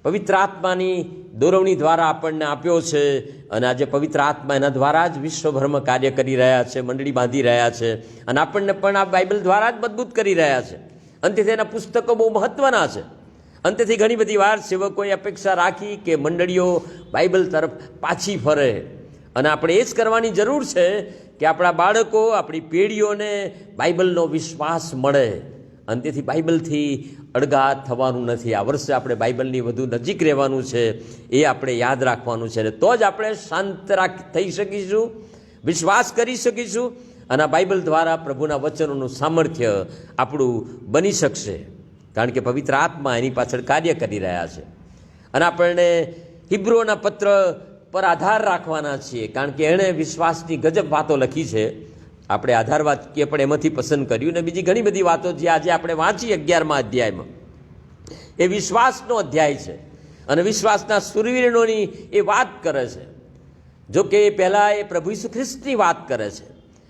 પવિત્ર આત્માની દોરવણી દ્વારા આપણને આપ્યો છે. અને આજે પવિત્ર આત્મા એના દ્વારા જ વિશ્વભરમાં કાર્ય કરી રહ્યા છે, મંડળી બાંધી રહ્યા છે અને આપણને પણ આ બાઇબલ દ્વારા જ મજબૂત કરી રહ્યા છે. અને તેથી એના પુસ્તકો બહુ મહત્ત્વના છે. અને તેથી ઘણી બધી વાર સેવકોએ અપેક્ષા રાખી કે મંડળીઓ બાઇબલ તરફ પાછી ફરે. અને આપણે એ જ કરવાની જરૂર છે કે આપણા બાળકો, આપણી પેઢીઓને બાઇબલનો વિશ્વાસ મળે. અને તેથી બાઇબલથી અળગા થવાનું નથી. આ વર્ષે આપણે બાઇબલની વધુ નજીક રહેવાનું છે, એ આપણે યાદ રાખવાનું છે. અને તો જ આપણે શાંત થઈ શકીશું, વિશ્વાસ કરી શકીશું અને આ બાઇબલ દ્વારા પ્રભુના વચનોનું સામર્થ્ય આપણું બની શકશે. કારણ કે પવિત્ર આત્મા એની પાછળ કાર્ય કરી રહ્યા છે. અને આપણને હિબ્રુઓના પત્ર પર આધાર રાખવાના છીએ, કારણ કે એણે વિશ્વાસની ગજબ વાતો લખી છે. આપણે આધાર વાક્ય પણ એમાંથી પસંદ કર્યું. અને બીજી ઘણી બધી વાતો જે આજે આપણે વાંચી 11મા અધ્યાયમાં, એ વિશ્વાસનો અધ્યાય છે અને વિશ્વાસના શૂરવીરોની એ વાત કરે છે. જો કે એ પહેલાં એ પ્રભુ ઈસુ ખ્રિસ્તની વાત કરે છે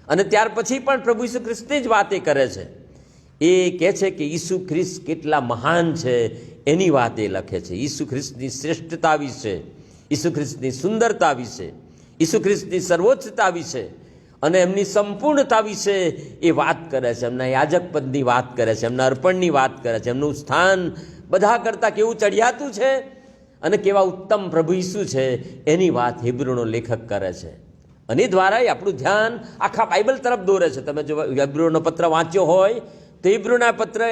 અને ત્યાર પછી પણ પ્રભુ ઈસુ ખ્રિસ્તની જ વાતે કરે છે. એ કહે છે કે ઈસુ ખ્રિસ્ત કેટલા મહાન છે એની વાત એ લખે છે. ઈસુ ખ્રિસ્તની શ્રેષ્ઠતા વિશે, ઈસુ ખ્રિસ્તની સુંદરતા વિશે, ઈસુ ખ્રિસ્તની સર્વોચ્ચતા વિશે અને એમની સંપૂર્ણતા વિશે એ વાત કરે છે. એમના યાજકપદની વાત કરે છે, એમના અર્પણની વાત કરે છે, એમનું સ્થાન બધા કરતાં કેવું ચઢિયાતું છે અને કેવા ઉત્તમ પ્રભુ ઈસુ છે એની વાત હિબ્રુનો લેખક કરે છે. અને એ દ્વારા આપણું ધ્યાન આખા બાઇબલ તરફ દોરે છે. તમે જો હિબ્રુનો પત્ર વાંચ્યો હોય તો હિબ્રુના પત્રએ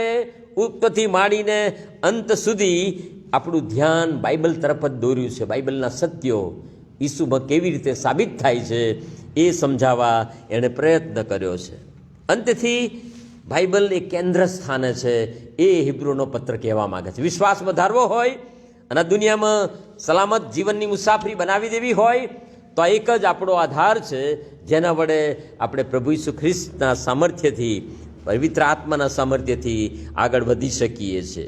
ઉત્પત્તિ માંડીને અંત સુધી આપણું ધ્યાન બાઇબલ તરફ જ દોર્યું છે. બાઇબલના સત્યો ઈસુમાં કેવી રીતે સાબિત થાય છે એ સમજાવવા એણે પ્રયત્ન કર્યો છે. અંતથી બાઇબલ એ કેન્દ્ર સ્થાને છે એ હિબ્રુનો પત્ર કહેવા માગે છે. વિશ્વાસ વધારવો હોય અને દુનિયામાં સલામત જીવનની મુસાફરી બનાવી દેવી હોય તો આ એક જ આપણો આધાર છે, જેના વડે આપણે પ્રભુ ઈસુ ખ્રિસ્તના સામર્થ્યથી, પવિત્ર આત્માના સામર્થ્યથી આગળ વધી શકીએ છીએ.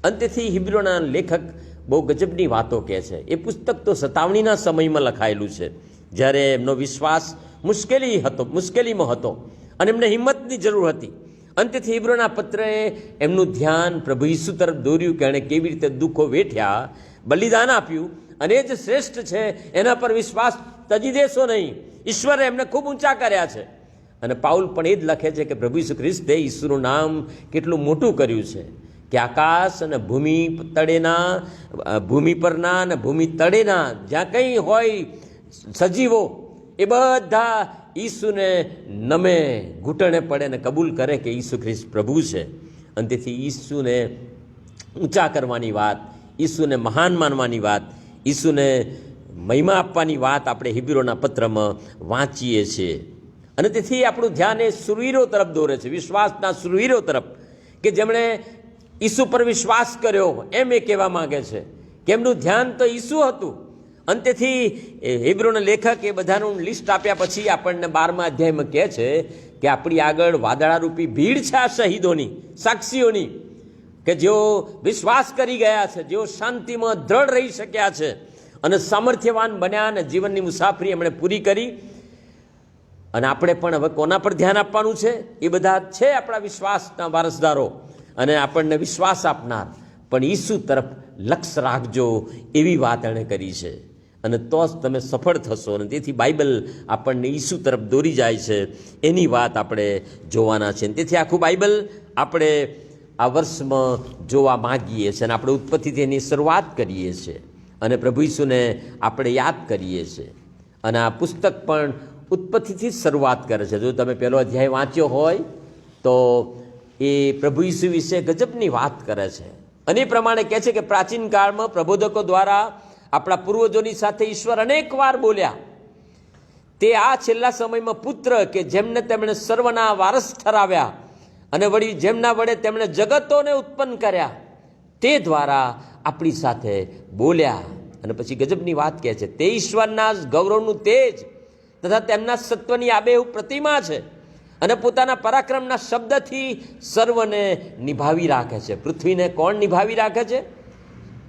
અંતથી હિબ્રુના લેખક બહુ ગજબની વાતો કહે છે. એ પુસ્તક તો સતાવણીના સમયમાં લખાયેલું છે, જ્યારે એમનો વિશ્વાસ મુશ્કેલીમાં હતો અને એમને હિંમતની જરૂર હતી. અંતથી હિબ્રુના પત્રએ એમનું ધ્યાન પ્રભુ ઈસુ તરફ દોર્યું કે એણે કેવી રીતે દુઃખો વેઠ્યા, બલિદાન આપ્યું, અને એ જ શ્રેષ્ઠ છે, એના પર વિશ્વાસ તજી દેશો નહીં. ઈશ્વરે એમને ખૂબ ઊંચા કર્યા છે. અને પાઉલ પણ એ જ લખે છે કે પ્રભુ ઈસુ ખ્રિસ્તે ઈસુનું નામ કેટલું મોટું કર્યું છે કે આકાશ અને ભૂમિ તળેના, ભૂમિ પરના અને ભૂમિ તળેના જ્યાં કંઈ હોય સજીવો, એ બધા ઈસુને નમે, ઘૂંટણે પડે ને કબૂલ કરે કે ઈસુ ખ્રિસ્ત પ્રભુ છે. અને તેથી ઈસુને ઊંચા કરવાની વાત, ઈસુને મહાન માનવાની વાત, ઈસુને મહિમા આપવાની વાત આપણે હિબ્રુના પત્રમાં વાંચીએ છીએ. અને તેથી આપણું ધ્યાન એ શૂરવીરો તરફ દોરે છે, વિશ્વાસના શૂરવીરો તરફ, કે જેમણે ઈસુ પર વિશ્વાસ કર્યો, એમ એ કહેવા માગે છે કે એમનું ધ્યાન તો ઈસુ હતું. અંતેથી હિબ્રુના લેખક એ બધાનું લિસ્ટ આપ્યા પછી આપણને 12મા અધ્યાયમાં કહે છે કે આપણી આગળ વાદળારૂપી ભીડ છે આ શહીદોની, સાક્ષીઓની, કે જેઓ વિશ્વાસ કરી ગયા છે, જેઓ શાંતિમાં દ્રઢ રહી શક્યા છે અને સામર્થ્યવાન બન્યા અને જીવનની મુસાફરી એમણે પૂરી કરી. અને આપણે પણ હવે કોના પર ધ્યાન આપવાનું છે? એ બધા છે આપણા વિશ્વાસના વારસદારો અને આપણને વિશ્વાસ આપનાર. પણ ઈસુ તરફ લક્ષ્ય રાખજો, એવી વાત એણે કરી છે, અને તો જ તમે સફળ થશો. અને તેથી બાઇબલ આપણને ઈસુ તરફ દોરી જાય છે, એની વાત આપણે જોવાના છે. તેથી આખું બાઇબલ આપણે આ વર્ષમાં જોવા માગીએ છીએ, અને આપણે ઉત્પત્તિથી એની શરૂઆત કરીએ છીએ અને પ્રભુ ઈસુને આપણે યાદ કરીએ છીએ. અને આ પુસ્તક પણ ઉત્પત્તિથી જ શરૂઆત કરે છે. જો તમે પહેલો અધ્યાય વાંચ્યો હોય તો એ પ્રભુ ઈસુ વિશે ગજબની વાત કરે છે. અને એ પ્રમાણે કહે છે કે પ્રાચીન કાળમાં પ્રબોધકો દ્વારા આપણા પૂર્વજોની સાથે ઈશ્વર અનેક વાર બોલ્યા. તે આ છેલ્લા સમયમાં પુત્ર કે જેમને તેમણે સર્વના વારસ ઠરાવ્યા અને વળી જેમના વડે તેમણે જગતોને ઉત્પન્ન કર્યા, તે દ્વારા આપણી સાથે બોલ્યા. અને પછી ગજબની વાત કહે છે, તે ઈશ્વરના ગૌરવનું તેજ તથા તેમના સત્વની આબેહૂબ પ્રતિમા છે અને પોતાના પરાક્રમના શબ્દથી સર્વને નિભાવી રાખે છે. પૃથ્વીને કોણ નિભાવી રાખે છે?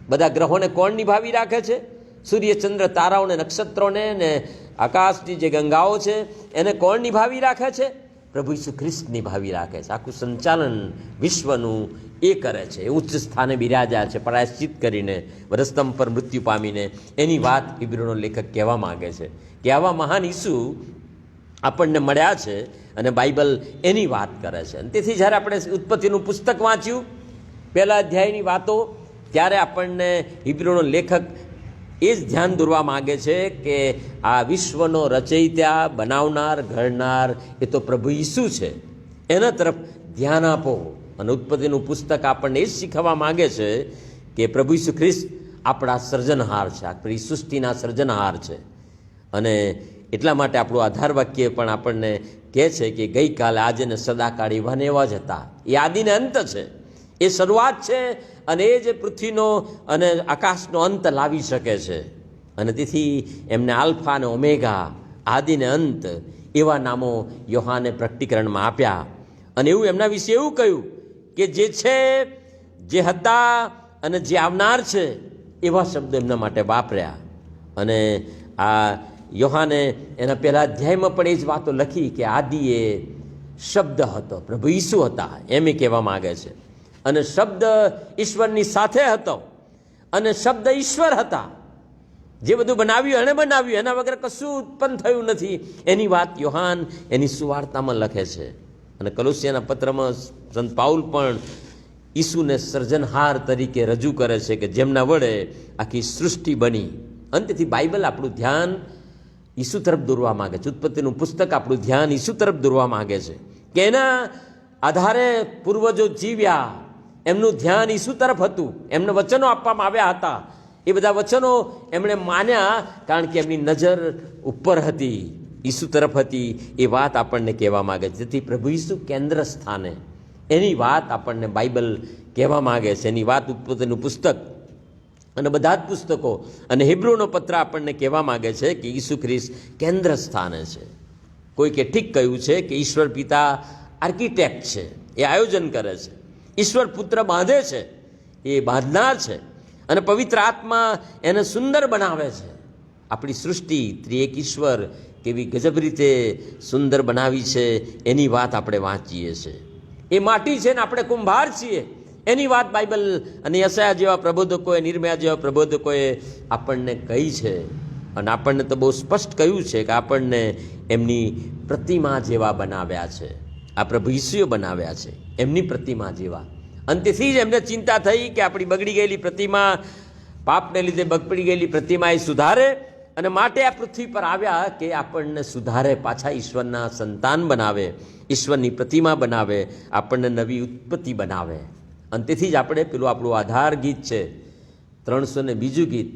બધા ગ્રહોને કોણ નિભાવી રાખે છે? સૂર્ય, ચંદ્ર, તારાઓને, નક્ષત્રોને ને આકાશની જે ગંગાઓ છે એને કોણ નિભાવી રાખે છે? પ્રભુ ઈસુ ખ્રિસ્ત નિભાવી રાખે છે. આખું સંચાલન વિશ્વનું એ કરે છે. એ ઉચ્ચ સ્થાને બિરાજ્યા છે, પ્રાયશ્ચિત કરીને, વરસ્તંભ પર મૃત્યુ પામીને. એની વાત હિબ્રુનો લેખક કહેવા માગે છે કે આવા મહાન ઈસુ આપણને મળ્યા છે અને બાઇબલ એની વાત કરે છે. અને તેથી જ્યારે આપણે ઉત્પત્તિનું પુસ્તક વાંચ્યું, પહેલા અધ્યાયની વાતો, ત્યારે આપણને હિબ્રુનો લેખક એ જ ધ્યાન દોરવા માગે છે કે આ વિશ્વનો રચયિતા, બનાવનાર, ઘડનાર એ તો પ્રભુ ઈસુ છે. એના તરફ ધ્યાન આપો. અને ઉત્પત્તિનું પુસ્તક આપણને એ જ શીખવવા માગે છે કે પ્રભુ ઈસુ ખ્રિસ્ત આપણા સર્જનહાર છે, આપણી સૃષ્ટિના સર્જનહાર છે. અને એટલા માટે આપણું આધાર વાક્ય પણ આપણને કહે છે કે ગઈકાલે, આજે ને સદાકાળ એવા ને એવા જ હતા. એ આદિને અંત છે, એ શરૂઆત છે, અને એ જે પૃથ્વીનો અને આકાશનો અંત લાવી શકે છે. અને તેથી એમને આલ્ફા અને ઓમેગા, આદિને અંત, એવા નામો યોહાને પ્રકટીકરણમાં આપ્યા. અને એવું એમના વિશે એવું કહ્યું કે જે છે, જે હતા અને જે આવનાર છે, એવા શબ્દો એમના માટે વાપર્યા. અને આ યોહાને એના પહેલા અધ્યાયમાં પણ એ જ વાતો લખી કે આદિએ શબ્દ હતો, પ્રભુ ઈસુ હતા, એમ એ કહેવા માગે છે. અને શબ્દ ઈશ્વરની સાથે હતો અને શબ્દ ઈશ્વર હતા. જે બધું બનાવ્યું એણે બનાવ્યું, એના વગર કશું ઉત્પન્ન થયું નથી. એની વાત યોહાન એની સુવાર્તામાં લખે છે. અને કલોસિયાના પત્રમાં સંત પાઉલ પણ ઈસુને સર્જનહાર તરીકે રજૂ કરે છે કે જેમના વડે આખી સૃષ્ટિ બની. અંતથી બાઇબલ આપણું ધ્યાન ઈસુ તરફ દોરવા માગે છે. ઉત્પત્તિનું પુસ્તક આપણું ધ્યાન ઈસુ તરફ દોરવા માગે છે કે એના આધારે પૂર્વજો જીવ્યા, એમનું ધ્યાન ઈસુ તરફ હતું, એમને વચનો આપવામાં આવ્યા હતા. એ બધા વચનો એમણે માન્યા કારણ કે એમની નજર ઉપર હતી, ઈસુ તરફ હતી. એ વાત આપણને કહેવા માગે છે. જેથી પ્રભુ ઈસુ કેન્દ્ર સ્થાને, એની વાત આપણને બાઇબલ કહેવા માગે છે. એની વાત ઉત્પત્તિનું પુસ્તક અને બધા જ પુસ્તકો અને હિબ્રુનો પત્ર આપણને કહેવા માગે છે કે ઈસુ ખ્રિસ્ત કેન્દ્ર સ્થાને છે. કોઈકે ઠીક કહ્યું છે કે ઈશ્વર પિતા આર્કિટેક્ટ છે, એ આયોજન કરે છે. ઈશ્વર પુત્ર બાંધે છે, એ બાંધનાર છે. અને પવિત્ર આત્મા એને સુંદર બનાવે છે. આપણી સૃષ્ટિ ત્રિએક ઈશ્વર કેવી ગજબ રીતે સુંદર બનાવી છે એની વાત આપણે વાંચીએ છીએ. એ માટી છે ને આપણે કુંભાર છીએ, એની વાત બાઇબલ અને યશાયા જેવા પ્રબોધકોએ, નિર્મયા જેવા પ્રબોધકોએ આપણને કહી છે. અને આપણને તો બહુ સ્પષ્ટ કહ્યું છે કે આપણને એમની પ્રતિમા જેવા બનાવ્યા છે. આ પ્રભુ ઈસુએ બનાવ્યા છે એમની પ્રતિમા જેવા. અને તેથી જ એમને ચિંતા થઈ કે આપણી બગડી ગયેલી પ્રતિમા, પાપને લીધે બગડી ગયેલી પ્રતિમા એ સુધારે, અને માટે આ પૃથ્વી પર આવ્યા કે આપણને સુધારે, પાછા ઈશ્વરના સંતાન બનાવે, ઈશ્વરની પ્રતિમા બનાવે, આપણને નવી ઉત્પત્તિ બનાવે. અને તેથી જ આપણે પેલું આપણું આધાર ગીત છે 302 ગીત,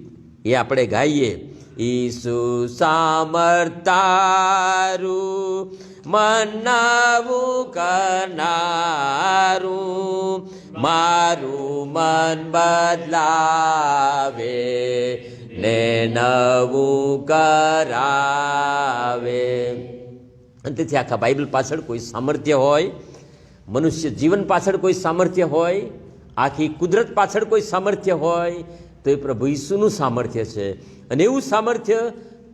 એ આપણે ગાઈએ. ઈસુ સામર્તારું મન નવું કરનારું, મારું મન બદલાવે ને નવું કરાવે. અને તેથી આખા બાઇબલ પાછળ કોઈ સામર્થ્ય હોય, મનુષ્ય જીવન પાછળ કોઈ સામર્થ્ય હોય, આખી કુદરત પાછળ કોઈ સામર્થ્ય હોય તો એ પ્રભુ ઈસુનું સામર્થ્ય છે. અને એવું સામર્થ્ય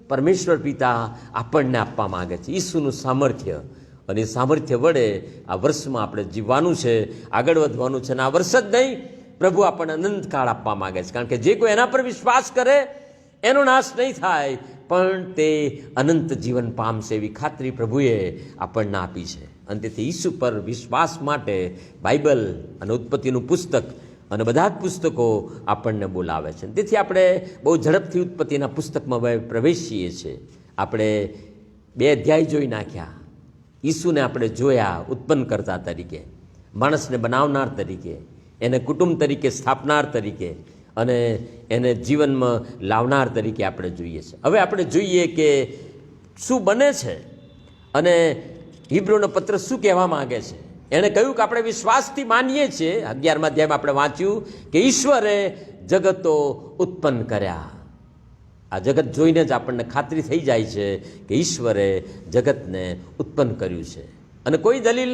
પરમેશ્વર પિતા આપણને આપવા માગે છે, ઈસુનું સામર્થ્ય. અને એ સામર્થ્ય વડે આ વર્ષમાં આપણે જીવવાનું છે, આગળ વધવાનું છે. અને આ વર્ષ જ નહીં, પ્રભુ આપણને અનંતકાળ આપવા માગે છે. કારણ કે જે કોઈ એના પર વિશ્વાસ કરે એનો નાશ નહીં થાય, પણ તે અનંત જીવન પામશે એવી ખાતરી પ્રભુએ આપણને આપી છે. અને તેથી ઈસુ પર વિશ્વાસ માટે બાઇબલ અને ઉત્પત્તિનું પુસ્તક અને બધા જ પુસ્તકો આપણને બોલાવે છે. તેથી આપણે બહુ ઝડપથી ઉત્પત્તિના પુસ્તકમાં પ્રવેશીએ છીએ. આપણે 2 અધ્યાય જોઈ નાખ્યા. ઈસુને આપણે જોયા ઉત્પન્ન કરતા તરીકે, માણસને બનાવનાર તરીકે, એને કુટુંબ તરીકે સ્થાપનાર તરીકે, અને એને જીવનમાં લાવનાર તરીકે આપણે જોઈએ છે. હવે આપણે જોઈએ કે શું બને છે અને હિબ્રુનો પત્ર શું કહેવા માંગે છે. એણે કહ્યું કે આપણે વિશ્વાસથી માનીએ છીએ. 11મા અધ્યાયમાં આપણે વાંચ્યું કે ઈશ્વરે જગતો ઉત્પન્ન કર્યા. આ જગત જોઈને જ આપણને ખાતરી થઈ જાય છે કે ઈશ્વરે જગતને ઉત્પન્ન કર્યું છે. અને કોઈ દલીલ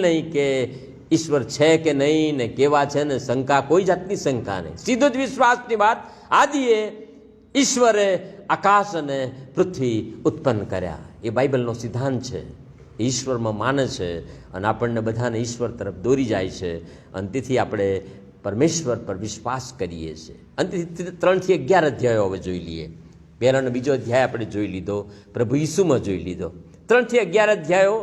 નહીં કે ઈશ્વર છે કે નહીં ને કેવા છે ને શંકા, કોઈ જાતની શંકા નહીં. સીધો જ વિશ્વાસની વાત. આદિએ ઈશ્વરે આકાશ અને પૃથ્વી ઉત્પન્ન કર્યા. એ બાઇબલનો સિદ્ધાંત છે. ઈશ્વરમાં માને છે અને આપણને બધાને ઈશ્વર તરફ દોરી જાય છે. અને તેથી આપણે પરમેશ્વર પર વિશ્વાસ કરીએ છીએ. અને તેથી 3 થી 11 અધ્યાયો હવે જોઈ લઈએ. પહેલો અને બીજો અધ્યાય આપણે જોઈ લીધો, પ્રભુ ઈસુમાં જોઈ લીધો. 3 થી 11 અધ્યાયો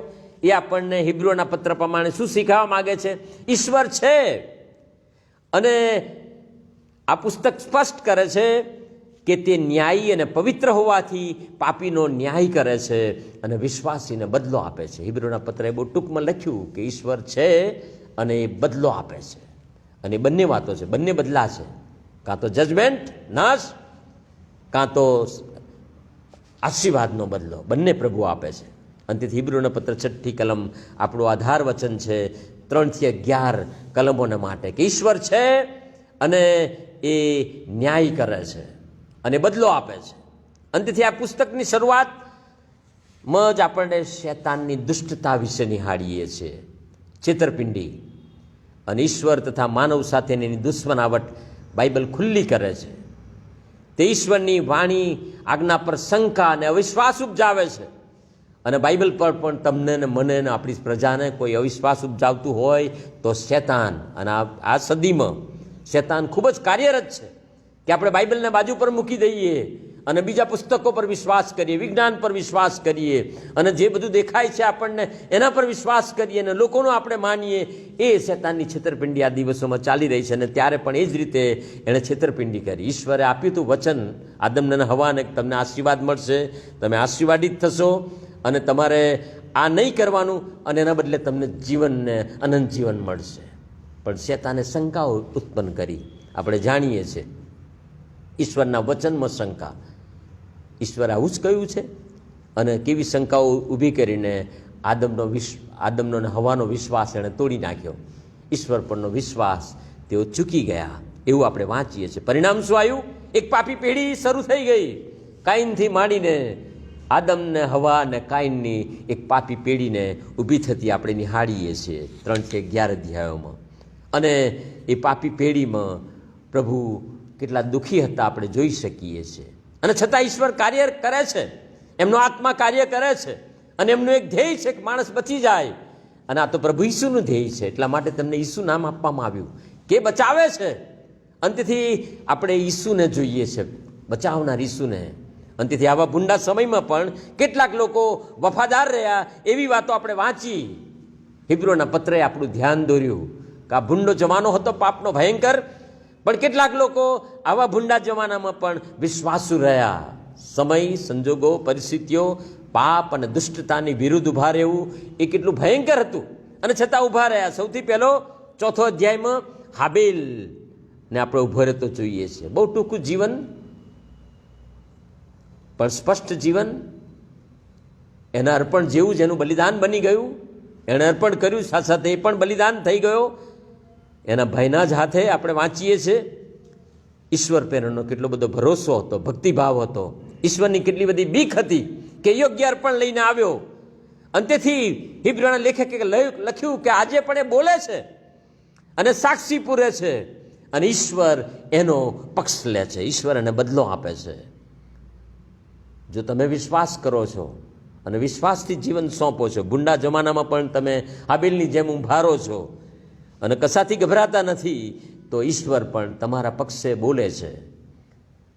એ આપણને હિબ્રુના પત્ર પ્રમાણે શું શીખવવા માગે છે? ઈશ્વર છે. અને આ પુસ્તક સ્પષ્ટ કરે છે કે તે ન્યાયી અને પવિત્ર હોવાથી પાપીનો ન્યાય કરે છે અને વિશ્વાસીને બદલો આપે છે. હિબ્રુના પત્રએ બહુ ટૂંકમાં લખ્યું કે ઈશ્વર છે અને એ બદલો આપે છે. અને બંને વાતો છે, બંને બદલા છે. કાં તો જજમેન્ટ, નાશ, કાં તો આશીર્વાદનો બદલો, બંને પ્રભુ આપે છે. અને તેથી હિબ્રુના પત્ર 6ઠી કલમ આપણું આધાર વચન છે 3 થી 11 કલમોને માટે કે ઈશ્વર છે અને એ ન્યાય કરે છે અને બદલો આપે છે. અને તેથી આ પુસ્તકની શરૂઆતમાં જ આપણને શૈતાનની દુષ્ટતા વિશે નિહાળીએ છીએ, છેતરપિંડી અને ઈશ્વર તથા માનવ સાથેની એની દુશ્મનાવટ બાઇબલ ખુલ્લી કરે છે. તે ઈશ્વરની વાણી આજ્ઞા પર શંકા અને અવિશ્વાસ ઉપજાવે છે. અને બાઇબલ પર પણ તમને ને મને ને આપણી પ્રજાને કોઈ અવિશ્વાસ ઉપજાવતું હોય તો શૈતાન, અને આ સદીમાં શૈતાન ખૂબ જ કાર્યરત છે કે આપણે બાઇબલને બાજુ પર મૂકી દઈએ અને બીજા પુસ્તકો પર વિશ્વાસ કરીએ, વિજ્ઞાન પર વિશ્વાસ કરીએ, અને જે બધું દેખાય છે આપણને એના પર વિશ્વાસ કરીએ અને લોકોનો આપણે માનીએ, એ શેતાનની છેતરપિંડી આ દિવસોમાં ચાલી રહી છે. અને ત્યારે પણ એ જ રીતે એણે છેતરપિંડી કરી. ઈશ્વરે આપ્યું હતું વચન આદમને અને હવાને, તમને આશીર્વાદ મળશે, તમે આશીર્વાદિત થશો, અને તમારે આ નહીં કરવાનું, અને એના બદલે તમને જીવનને અનંત જીવન મળશે. પણ શેતાને શંકાઓ ઉત્પન્ન કરી. આપણે જાણીએ છીએ ઈશ્વરના વચનમાં શંકા. ઈશ્વરે આવું જ કહ્યું છે, અને કેવી શંકાઓ ઊભી કરીને આદમનો અને હવાનો વિશ્વાસ એણે તોડી નાખ્યો. ઈશ્વર પરનો વિશ્વાસ તેઓ ચૂકી ગયા, એવું આપણે વાંચીએ છીએ. પરિણામ શું આવ્યું? એક પાપી પેઢી શરૂ થઈ ગઈ. કાઈનથી માંડીને આદમ ને હવા ને કાઈનની એક પાપી પેઢીને ઊભી થતી આપણે નિહાળીએ છીએ 3-11 અધ્યાયોમાં. અને એ પાપી પેઢીમાં પ્રભુ કેટલા દુઃખી હતા આપણે જોઈ શકીએ છીએ. અને છતાં ઈશ્વર કાર્ય કરે છે, એમનો આત્મા કાર્ય કરે છે, અને એમનું એક ધ્યેય છે કે માણસ બચી જાય. અને આ તો પ્રભુ ઈસુનું ધ્યેય છે, એટલા માટે તેમને ઈસુ નામ આપવામાં આવ્યું કે બચાવે છે. અંતથી આપણે ઈસુને જોઈએ છે, બચાવનાર ઈસુને. અંતથી આવા ભૂંડા સમયમાં પણ કેટલાક લોકો વફાદાર રહ્યા, એવી વાતો આપણે વાંચી. હિબ્રોના પત્રે આપણું ધ્યાન દોર્યું કે આ ભૂંડો જમાનો હતો પાપનો ભયંકર, પણ કેટલાક લોકો આવા ભૂંડા જમાનામાં પણ વિશ્વાસુ રહ્યા. સમય, સંજોગો, પરિસ્થિતિઓ, પાપ અને દુષ્ટતાની વિરુદ્ધ ઊભા રહેવું એ કેટલું ભયંકર હતું, અને છતાં ઊભા રહ્યા. સૌથી પહેલો 4થો અધ્યાયમાં હાબેલ ને આપણે ઊભો રહેતો જોઈએ છીએ. બહુ ટૂંકું જીવન, પણ સ્પષ્ટ જીવન. એના અર્પણ જેવું જ એનું બલિદાન બની ગયું. એણે અર્પણ કર્યું, સાથે સાથે એ પણ બલિદાન થઈ ગયો. એના ભાઈના જ હાથે આપણે વાંચીએ છીએ. ઈશ્વર પેરનો કેટલો બધો ભરોસો હતો, ભક્તિભાવ હતો, ઈશ્વરની કેટલી બધી બીક હતી કે યોગ્ય અર્પણ લઈને આવ્યો. અંતેથી હિબ્રીના લેખકે લખ્યું કે આજે પણ એ બોલે છે અને સાક્ષી પૂરે છે, અને ઈશ્વર એનો પક્ષ લે છે, ઈશ્વર એને બદલો આપે છે. જો તમે વિશ્વાસ કરો છો અને વિશ્વાસથી જીવન સોંપો છો, ભૂંડા જમાનામાં પણ તમે હાબેલની જેમ ઉભારો છો અને કશાથી ગભરાતા નથી, તો ઈશ્વર પણ તમારા પક્ષે બોલે છે.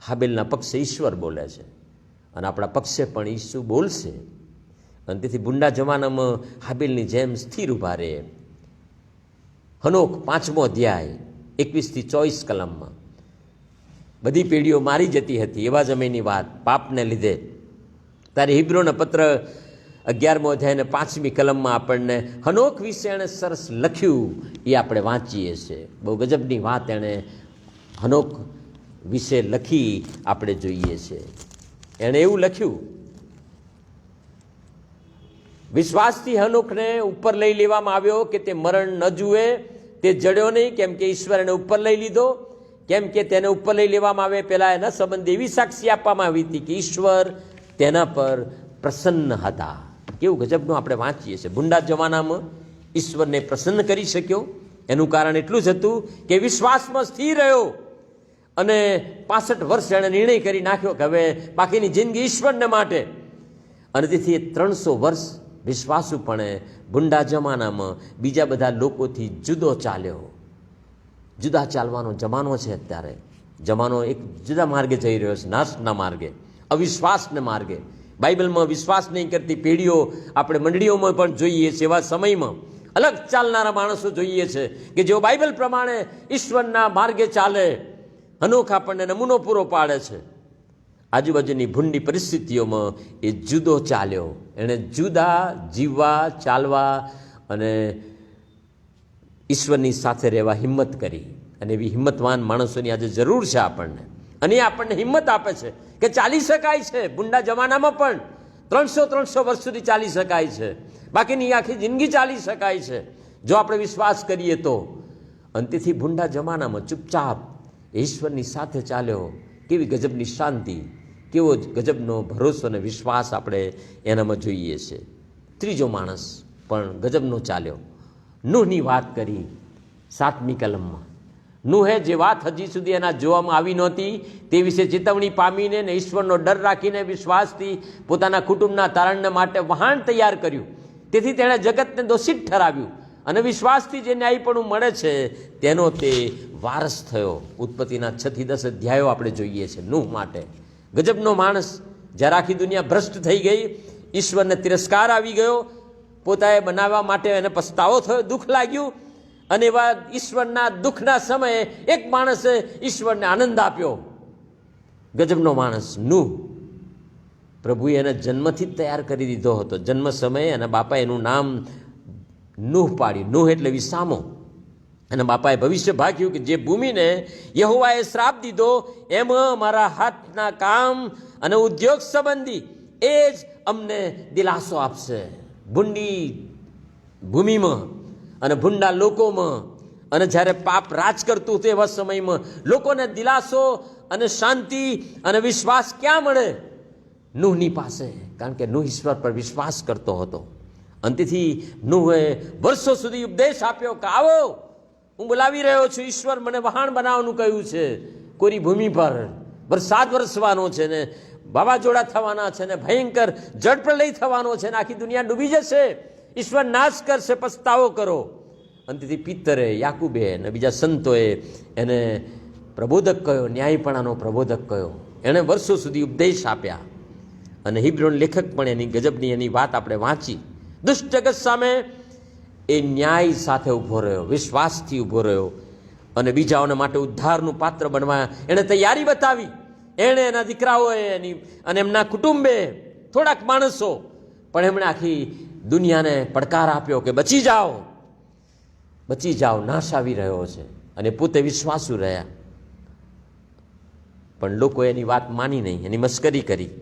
હાબેલના પક્ષે ઈશ્વર બોલે છે, અને આપણા પક્ષે પણ ઈસુ બોલશે. અને તેથી ભૂંડા જમાનામાં હાબેલની જેમ સ્થિર ઊભા રહે. હનોક 5મો અધ્યાય 21-24 કલમમાં બધી પેઢીઓ મારી જતી હતી, એવા સમયની વાત, પાપને લીધે. ત્યારે હિબ્રોના પત્ર 11મો અધ્યાય 5મી કલમમાં આપણને હનોક વિશે એણે સરસ લખ્યું, એ આપણે વાંચીએ છીએ. બહુ ગજબની વાત એણે હનોક વિશે લખી આપણે જોઈએ છીએ. એણે એવું લખ્યું, વિશ્વાસથી હનોકને ઉપર લઈ લેવામાં આવ્યો કે તે મરણ ન જુએ, તે જડ્યો નહીં, કેમ કે ઈશ્વર એને ઉપર લઈ લીધો. કેમ કે તેને ઉપર લઈ લેવામાં આવે પહેલાં એના સંબંધે એવી સાક્ષી આપવામાં આવી હતી કે ઈશ્વર તેના પર પ્રસન્ન હતા. કેવું ગજબનું આપણે વાંચીએ છીએ. ભૂંડા જમાનામાં ઈશ્વરને પ્રસન્ન કરી શક્યો, એનું કારણ એટલું જ હતું કે વિશ્વાસમાં સ્થિર રહ્યો, અને 65 વર્ષ એણે નિર્ણય કરી નાખ્યો કે હવે બાકીની જિંદગી ઈશ્વરને માટે. અને તેથી 300 વર્ષ વિશ્વાસુપણે ભૂંડા જમાનામાં બીજા બધા લોકોથી જુદો ચાલ્યો. જુદા ચાલવાનો જમાનો છે અત્યારે. જમાનો એક જુદા માર્ગે જઈ રહ્યો છે, નાશના માર્ગે, અવિશ્વાસને માર્ગે. બાઇબલમાં વિશ્વાસ નહીં કરતી પેઢીઓ આપણે મંડળીઓમાં પણ જોઈએ છીએ. એવા સમયમાં અલગ ચાલનારા માણસો જોઈએ છે કે જેઓ બાઇબલ પ્રમાણે ઈશ્વરના માર્ગે ચાલે. હનોક આપણને નમૂનો પૂરો પાડે છે. આજુબાજુની ભૂંડી પરિસ્થિતિઓમાં એ જુદો ચાલ્યો. એણે જુદા જીવવા, ચાલવા અને ઈશ્વરની સાથે રહેવા હિંમત કરી. અને એવી હિંમતવાન માણસોની આજે જરૂર છે આપણને. અને એ આપણને હિંમત આપે છે કે ચાલી શકાય છે. ભૂંડા જમાનામાં પણ 300 વર્ષ સુધી ચાલી શકાય છે. બાકીની આખી જિંદગી ચાલી શકાય છે જો આપણે વિશ્વાસ કરીએ તો. અને તેથી ભૂંડા જમાનામાં ચૂપચાપ ઈશ્વરની સાથે ચાલ્યો. કેવી ગજબની શાંતિ, કેવો ગજબનો ભરોસો અને વિશ્વાસ આપણે એનામાં જોઈએ છે. ત્રીજો માણસ પણ ગજબનો ચાલ્યો. નૂહની વાત કરી 7મી કલમમાં. નૂહે જે વાત હજી સુધી એના જોવામાં આવી નહોતી તે વિશે ચેતવણી પામીને ને ઈશ્વરનો ડર રાખીને વિશ્વાસથી પોતાના કુટુંબના તારણને માટે વહાણ તૈયાર કર્યું. તેથી તેણે જગતને દોષિત ઠરાવ્યું, અને વિશ્વાસથી જે ન્યાયપણું મળે છે તેનો તે વારસ થયો. ઉત્પત્તિના 6-10 અધ્યાયો આપણે જોઈએ છે નૂહ માટે. ગજબનો માણસ. જ્યારે આખી દુનિયા ભ્રષ્ટ થઈ ગઈ, ઈશ્વરને તિરસ્કાર આવી ગયો, પોતાએ બનાવવા માટે એને પસ્તાવો થયો, દુઃખ લાગ્યું, અને એવા ઈશ્વરના દુઃખના સમયે એક માણસે ઈશ્વરને આનંદ આપ્યો. ગજબનો માણસ નૂહ. પ્રભુએ એને જન્મથી જ તૈયાર કરી દીધો હતો. જન્મ સમયે એના બાપાએ એનું નામ નૂહ પાડ્યું. નૂહ એટલે વિસામો. અને બાપાએ ભવિષ્ય ભાગ્યું કે જે ભૂમિને યહોવાએ શ્રાપ દીધો, એમાં મારા હાથના કામ અને ઉદ્યોગ સંબંધી એ જ અમને દિલાસો આપશે. ભૂંડી ભૂમિમાં અને ભૂંડા લોકોમાં, અને જ્યારે પાપ રાજ કરતું હતું એવા સમયમાં લોકોને દિલાસો અને શાંતિ અને વિશ્વાસ ક્યાં મળે? નૂહની પાસે. કારણ કે નૂહ ઈશ્વર પર વિશ્વાસ કરતો હતો. અંતથી નૂહે વર્ષો સુધી ઉપદેશ આપ્યો કે આવો, હું બોલાવી રહ્યો છું. ઈશ્વર મને વહાણ બનાવવાનું કહ્યું છે. કોરી ભૂમિ પર વરસાદ વરસવાનો છે ને વાવાઝોડા થવાના છે ને ભયંકર જળપ્રલય થવાનો છે ને આખી દુનિયા ડૂબી જશે. ઈશ્વર નાશ કરશે, પસ્તાવો કરો. અંતથી પિત્તરે, યાકુબે અને બીજા સંતોએ એને પ્રબોધક કહ્યો, ન્યાયપણાનો પ્રબોધક કહ્યો. એણે વર્ષો સુધી ઉપદેશ આપ્યા. અને હિબ્રોન લેખક પણ એની ગજબની એની વાત આપણે વાંચી. દુષ્ટ જગત સામે એ ન્યાય સાથે ઊભો રહ્યો, વિશ્વાસથી ઊભો રહ્યો, અને બીજાઓને માટે ઉદ્ધારનું પાત્ર બનવા એણે તૈયારી બતાવી. એણે, એના દીકરાઓએ, અને એમના કુટુંબે, થોડાક માણસો, પણ એમણે આખી દુનિયાને પડકાર આપ્યો કે બચી જાઓ, બચી જાઓ, નાશ આવી રહ્યો છે. અને પોતે વિશ્વાસુ રહ્યા. પણ લોકો એની વાત માની નહીં, એની મસ્કરી કરી.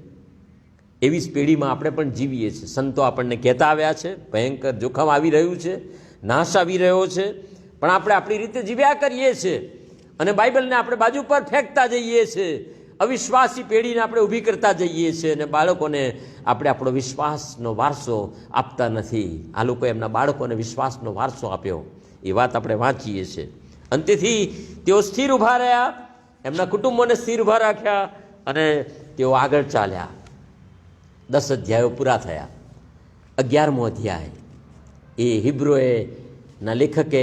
એવી જ પેઢીમાં આપણે પણ જીવીએ છીએ. સંતો આપણને કહેતા આવ્યા છે ભયંકર જોખમ આવી રહ્યું છે, નાશ આવી રહ્યો છે, પણ આપણે આપણી રીતે જીવ્યા કરીએ છીએ અને બાઇબલને આપણે બાજુ પર ફેંકતા જઈએ છીએ. અવિશ્વાસી પેઢીને આપણે ઊભી કરતા જઈએ છીએ અને બાળકોને આપણે આપણો વિશ્વાસનો વારસો આપતા નથી. આ લોકોએ એમના બાળકોને વિશ્વાસનો વારસો આપ્યો. એ વાત આપણે વાંચીએ છીએ. અંતેથી તેઓ સ્થિર ઊભા રહ્યા, એમના કુટુંબોને સ્થિર ઊભા રાખ્યા અને તેઓ આગળ ચાલ્યા. 10 અધ્યાયો પૂરા થયા. 11મો અધ્યાય એ હિબ્રોના લેખકે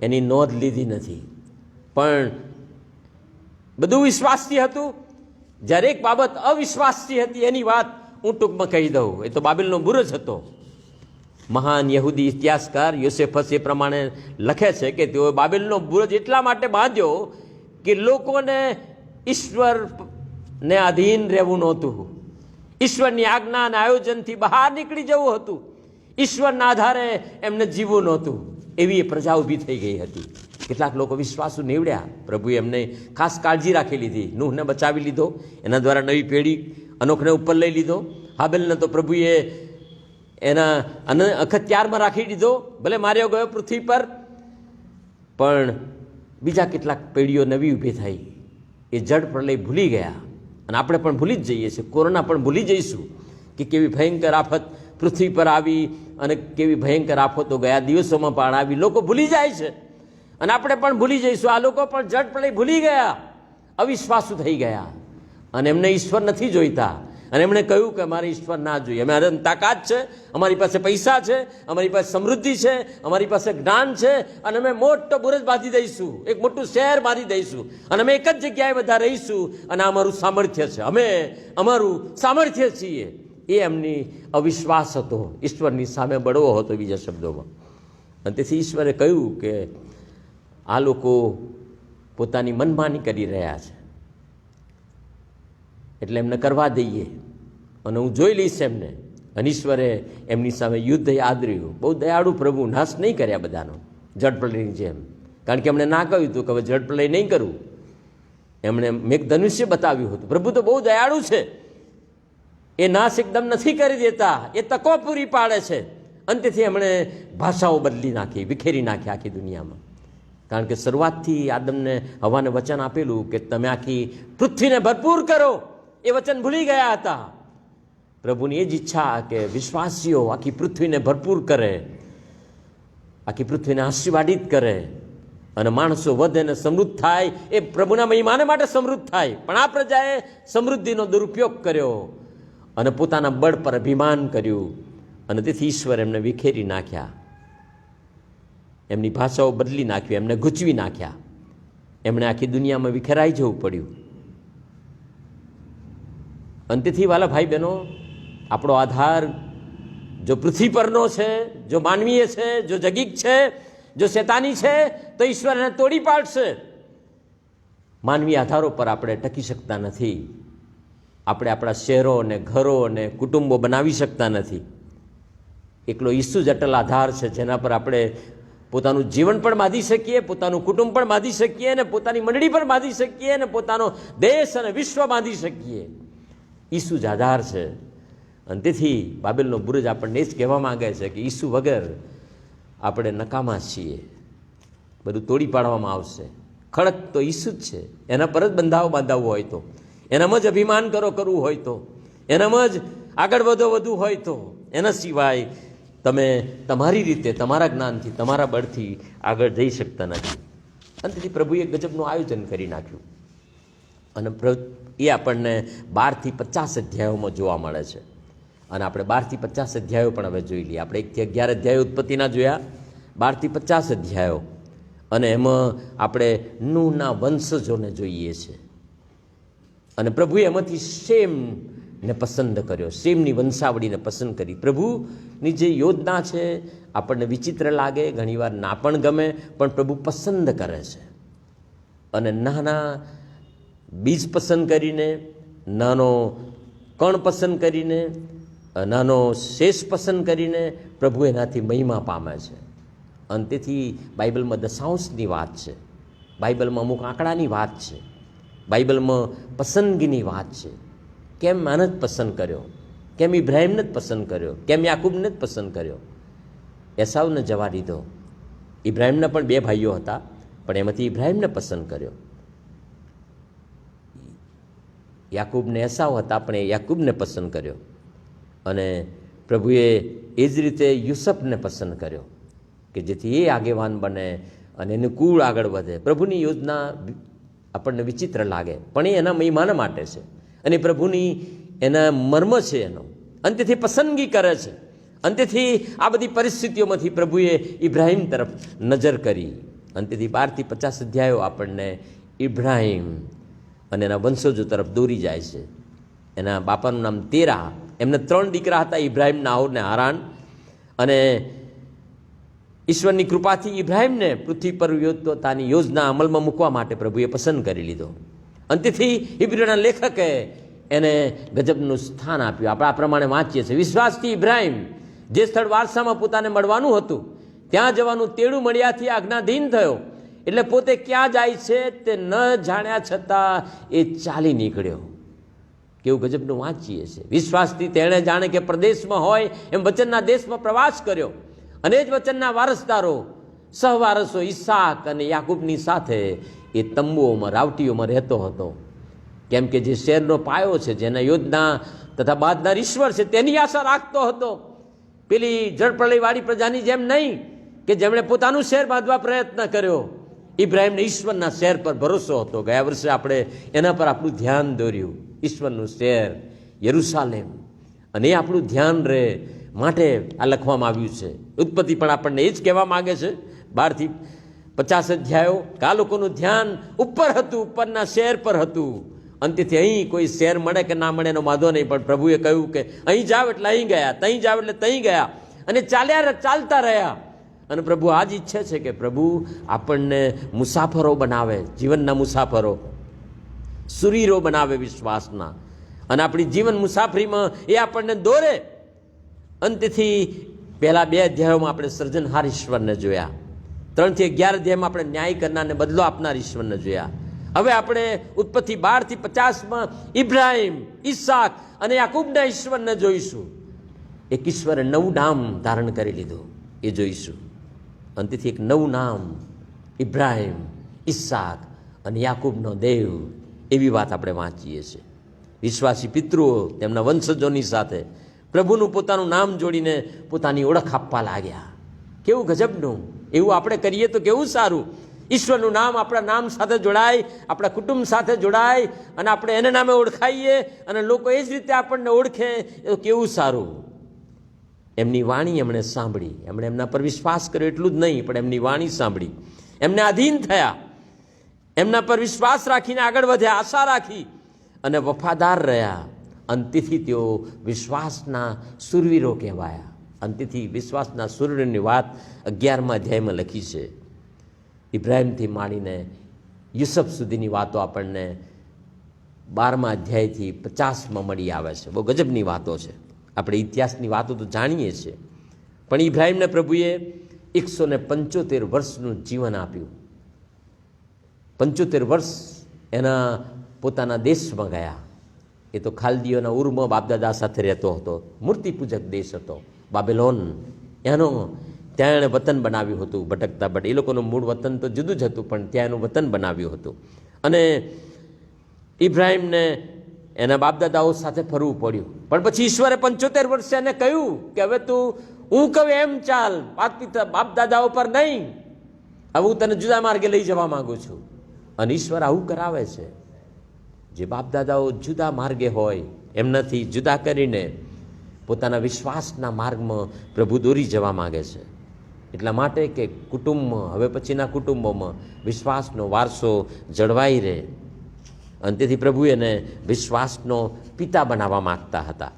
એની નોંધ લીધી નથી, પણ બધું વિશ્વાસથી હતું. જ્યારે એક બાબત અવિશ્વાસથી હતી એની વાત હું ટૂંકમાં કહી દઉં. એ તો બાબેલનો બુરજ હતો. મહાન યહૂદી ઇતિહાસકાર યોસેફસ એ પ્રમાણે લખે છે કે તેઓ બાબેલનો બુરજ એટલા માટે બાંધ્યો કે લોકોને ઈશ્વરને આધીન રહેવું નહોતું, ઈશ્વરની આજ્ઞા અને આયોજનથી બહાર નીકળી જવું હતું, ઈશ્વરના આધારે એમને જીવવું નહોતું. એવી એ પ્રજા ઊભી થઈ ગઈ હતી. કેટલાક લોકો વિશ્વાસુ નીવડ્યા. પ્રભુએ એમને ખાસ કાળજી રાખી લીધી. નૂહને બચાવી લીધો, એના દ્વારા નવી પેઢી અનોખને ઉપર લઈ લીધો. હાબેલને તો પ્રભુએ એના અખત્યારમાં રાખી દીધો, ભલે માર્યો ગયો પૃથ્વી પર, પણ બીજા કેટલાક પેઢીઓ નવી ઊભી થઈ. એ જળ પ્રલય ભૂલી ગયા અને આપણે પણ ભૂલી જ જઈએ છીએ. કોરોના પણ ભૂલી જઈશું કે કેવી ભયંકર આફત પૃથ્વી પર આવી અને કેવી ભયંકર આફતો ગયા દિવસોમાં પણ આવી. લોકો ભૂલી જાય છે અને આપણે પણ ભૂલી જઈશું. આ લોકો પણ જળ પ્રલય ભૂલી ગયા, અવિશ્વાસુ થઈ ગયા અને એમને ઈશ્વર નથી જોઈતા. અને એમણે કહ્યું કે અમારે ઈશ્વર ના જોઈએ. અમારે તાકાત છે, અમારી પાસે પૈસા છે, અમારી પાસે સમૃદ્ધિ છે, અમારી પાસે જ્ઞાન છે અને અમે મોટો બુરજ બાંધી દઈશું, એક મોટું શહેર બાંધી દઈશું અને અમે એક જ જગ્યાએ બધા રહીશું અને અમારું સામર્થ્ય છે, અમે અમારું સામર્થ્ય છીએ. એ એમની અવિશ્વાસ હતો, ઈશ્વરની સામે બળવો હતો બીજા શબ્દોમાં. અને તેથી ઈશ્વરે કહ્યું કે આ લોકો પોતાની મનમાની કરી રહ્યા છે, એટલે એમને કરવા દઈએ અને હું જોઈ લઈશ એમને. અને ઈશ્વરે એમની સામે યુદ્ધ આદર્યું. બહુ દયાળુ પ્રભુ, નાશ નહીં કર્યા બધાનો જળપ્રલયની જેમ, કારણ કે એમણે ના કહ્યું હતું કે હવે જળપ્રલય નહીં કરવું. એમણે મેઘધનુષ્ય બતાવ્યું હતું. પ્રભુ તો બહુ દયાળુ છે, એ નાશ એકદમ નથી કરી દેતા, એ તકો પૂરી પાડે છે. અંતથી એમણે ભાષાઓ બદલી નાખી, વિખેરી નાખી આખી દુનિયામાં. કારણ કે શરૂઆતથી આદમને હવાને વચન આપેલું કે તમે આખી પૃથ્વીને ભરપૂર કરો, એ વચન ભૂલી ગયા હતા. પ્રભુની એ જ ઈચ્છા કે વિશ્વાસીઓ આખી પૃથ્વીને ભરપૂર કરે, આખી પૃથ્વીને આશીર્વાદિત કરે અને માણસો વધે અને સમૃદ્ધ થાય. એ પ્રભુના મહિમાને માટે સમૃદ્ધ થાય. પણ આ પ્રજાએ સમૃદ્ધિનો દુરુપયોગ કર્યો અને પોતાના બળ પર અભિમાન કર્યું અને તેથી ઈશ્વર એમને વિખેરી નાખ્યા, એમની ભાષાઓ બદલી નાખી, એમને ગૂંચવી નાખ્યા. એમણે આખી દુનિયામાં વિખેરાઈ જવું પડ્યું. અને તેથી વાલા ભાઈ બહેનો, આપણો આધાર જો પૃથ્વી પરનો છે, જો માનવીય છે, જો જગીક છે, જો શેતાની છે, તો ઈશ્વર એને તોડી પાડશે. માનવી આધારો પર આપણે ટકી શકતા નથી. આપણે આપણા શહેરો અને ઘરો અને કુટુંબો બનાવી શકતા નથી. એકલો ઈસુ જ અટલ આધાર છે, જેના પર આપણે પોતાનું જીવન પણ બાંધી શકીએ, પોતાનું કુટુંબ પણ બાંધી શકીએ, અને પોતાની મંડળી પણ બાંધી શકીએ, અને પોતાનો દેશ અને વિશ્વ બાંધી શકીએ. ઈસુ જ આધાર છે. અને તેથી બાબેલનો બુરુજ આપણને જ કહેવા માંગે છે કે ઈસુ વગર આપણે નકામા છીએ, બધું તોડી પાડવામાં આવશે. ખડક તો ઈસુ જ છે. એના પર જ બંધાવો બાંધાવવો હોય તો, એનામાં જ અભિમાન કરવું હોય તો, એનામાં જ આગળ વધવું હોય તો, એના સિવાય તમે તમારી રીતે, તમારા જ્ઞાનથી, તમારા બળથી આગળ જઈ શકતા નથી. અને તેથી પ્રભુએ ગજબનું આયોજન કરી નાખ્યું. અને એ આપણને 12 થી 50 અધ્યાયોમાં જોવા મળે છે. અને આપણે 12 થી 50 અધ્યાયો પણ હવે જોઈ લઈએ. આપણે 1 થી 11 અધ્યાયો ઉત્પત્તિના જોયા, 12 થી 50 અધ્યાયો. અને એમાં આપણે નૂહના વંશજોને જોઈએ છે. અને પ્રભુએ એમાંથી શેમને પસંદ કર્યો, શેમની વંશાવળીને પસંદ કરી. પ્રભુની જે યોજના છે આપણને વિચિત્ર લાગે, ઘણીવાર ના પણ ગમે, પણ પ્રભુ પસંદ કરે છે. અને નાના બીજ પસંદ કરીને, નાનો કણ પસંદ કરીને, નાનો શેષ પસંદ કરીને પ્રભુ એનાથી મહિમા પામે છે. અને તેથી બાઇબલમાં દશાંશની વાત છે, બાઇબલમાં અમુક આંકડાની વાત છે, બાઇબલમાં પસંદગીની વાત છે. કેમ આને જ પસંદ કર્યો? કેમ ઇબ્રાહીમને જ પસંદ કર્યો? કેમ યાકૂબને જ પસંદ કર્યો? એસાવને જવા દીધો. ઇબ્રાહીમના પણ 2 ભાઈઓ હતા, પણ એમાંથી ઇબ્રાહીમને પસંદ કર્યો. યાકૂબને એસાવ હતા, પણ એ યાકૂબને પસંદ કર્યો. અને પ્રભુએ એ જ રીતે યુસુફને પસંદ કર્યો કે જેથી એ આગેવાન બને અને એનું કુળ આગળ વધે. પ્રભુની યોજના આપણને વિચિત્ર લાગે, પણ એ એના મહિમાના માટે છે, અને પ્રભુની એના મર્મ છે એનો. અને તેથી પસંદગી કરે છે. અને તેથી આ બધી પરિસ્થિતિઓમાંથી પ્રભુએ ઇબ્રાહીમ તરફ નજર કરી. અને તેથી 12 થી 50 અધ્યાયો આપણને ઇબ્રાહીમ અને એના વંશજો તરફ દોરી જાય છે. એના બાપાનું નામ તેરા. એમને 3 દીકરા હતા, ઇબ્રાહીમ, નાહોર ને હારાન. અને ઈશ્વરની કૃપાથી ઇબ્રાહીમને પૃથ્વી પર પોતાની યોજના અમલમાં મૂકવા માટે પ્રભુએ પસંદ કરી લીધો. અને તેથી હિબ્રુના લેખકે એને ગજબનું સ્થાન આપ્યું. આપણે આ પ્રમાણે વાંચીએ છીએ, વિશ્વાસથી ઇબ્રાહીમ જે સ્થળ વારસામાં પોતાને મળવાનું હતું ત્યાં જવાનું તેડું મળ્યાથી આજ્ઞાધીન થયો. એટલે પોતે ક્યાં જાય છે તે ન જાણ્યા છતાં એ ચાલી નીકળ્યો. કેવું ગજબનું વાંચીએ છીએ. વિશ્વાસથી તેણે જાણે કે પ્રદેશમાં હોય એમ વચનના દેશમાં પ્રવાસ કર્યો. અને જ વચનના વારસદારો, સહવારસો ઈસાક અને યાકૂબની સાથે એ તંબુઓમાં, રાવટીઓમાં રહેતો હતો. કેમ કે જે શહેરનો પાયો છે, જેના યોજના તથા બાંધનાર ઈશ્વર છે, તેની આશા રાખતો હતો. પેલી જળપ્રલયવાળી પ્રજાની જેમ નહીં કે જેમણે પોતાનું શહેર બાંધવા પ્રયત્ન કર્યો. ઇબ્રાહીમને ઈશ્વરના શહેર પર ભરોસો હતો. ગયા વર્ષે આપણે એના પર આપણું ધ્યાન દોર્યું, ઈશ્વરનું શહેર યરુશાલેમ. અને એ આપણું ધ્યાન રહે માટે આ લખવામાં આવ્યું છે. ઉત્પત્તિ પણ આપણને એ જ કહેવા માગે છે, 12 થી 50 અધ્યાયો. કે આ લોકોનું ધ્યાન ઉપર હતું, ઉપરના શહેર પર હતું. અને તેથી અહીં કોઈ શહેર મળે કે ના મળે એનો વાંધો નહીં, પણ પ્રભુએ કહ્યું કે અહીં જાવ એટલે અહીં ગયા, ત્યાં જાવ એટલે ત્યાં ગયા. અને ચાલતા રહ્યા. અને પ્રભુ આ જ ઈચ્છે છે કે પ્રભુ આપણને મુસાફરો બનાવે, જીવનના મુસાફરો, સુરીરો બનાવે વિશ્વાસના. અને આપણી જીવન મુસાફરીમાં એ આપણને દોરે. અને તેથી પહેલા 2 અધ્યાયોમાં આપણે સર્જનહાર ઈશ્વરને જોયા. 3 થી 11 અધ્યાયમાં આપણે ન્યાય કરનારને બદલો આપનાર ઈશ્વરને જોયા. હવે આપણે ઉત્પત્તિ 12 થી 50માં ઇબ્રાહીમ, ઈસાક અને યાકૂબના ઈશ્વરને જોઈશું. એક ઈશ્વરે નવું નામ ધારણ કરી લીધું, એ જોઈશું. અને તેથી એક નવું નામ, ઇબ્રાહીમ, ઈસાક અને યાકૂબનો દેવ, એવી વાત આપણે વાંચીએ છીએ. વિશ્વાસી પિતૃઓ તેમના વંશજોની સાથે પ્રભુનું પોતાનું નામ જોડીને પોતાની ઓળખ આપવા લાગ્યા. કેવું ગજબનું! એવું આપણે કરીએ તો કેવું સારું. ઈશ્વરનું નામ આપણા નામ સાથે જોડાય, આપણા કુટુંબ સાથે જોડાય, અને આપણે એને નામે ઓળખાઈએ, અને લોકો એ જ રીતે આપણને ઓળખે, એ કેવું સારું. એમની વાણી એમણે સાંભળી, એમણે એમના પર વિશ્વાસ કર્યો એટલું જ નહીં, પણ એમની વાણી સાંભળી, એમને આધીન થયા, એમના પર વિશ્વાસ રાખીને આગળ વધ્યા, આશા રાખી અને વફાદાર રહ્યા. અંતથી તેઓ વિશ્વાસના સુરવીરો કહેવાયા. અંતથી વિશ્વાસના સુરવીરોની વાત 11મા અધ્યાયમાં લખી છે. ઇબ્રાહિમથી માંડીને યુસુફ સુધીની વાતો આપણને 12મા અધ્યાયથી 50માં મળી આવે છે. બહુ ગજબની વાતો છે. આપણે ઇતિહાસની વાતો તો જાણીએ છીએ, પણ ઇબ્રાહિમને પ્રભુએ 175 વર્ષનું જીવન આપ્યું. 75 વર્ષ એના પોતાના દેશમાં ગયા. એ તો ખાલદીઓના ઉરમાં બાપદાદા સાથે રહેતો હતો. મૂર્તિપૂજક દેશ હતો બાબેલોન. ત્યાં એણે વતન બનાવ્યું હતું ભટકતા. એ લોકોનું મૂળ વતન તો જુદું જ હતું, પણ ત્યાં એનું વતન બનાવ્યું હતું. અને ઇબ્રાહિમને એના બાપદાદાઓ સાથે ફરવું પડ્યું. પણ પછી ઈશ્વરે 75 વર્ષે એને કહ્યું કે હવે તું હું કહું એમ ચાલ, બાપદાદાઓ પર નહીં, હવે હું તને જુદા માર્ગે લઈ જવા માંગુ છું. અને ઈશ્વર આવું કરાવે છે. જે બાપદાદાઓ જુદા માર્ગે હોય એમનાથી જુદા કરીને પોતાના વિશ્વાસના માર્ગમાં પ્રભુ દોરી જવા માગે છે. એટલા માટે કે કુટુંબમાં, હવે પછીના કુટુંબોમાં વિશ્વાસનો વારસો જળવાઈ રહે. અને તેથી પ્રભુ એને વિશ્વાસનો પિતા બનાવવા માગતા હતા.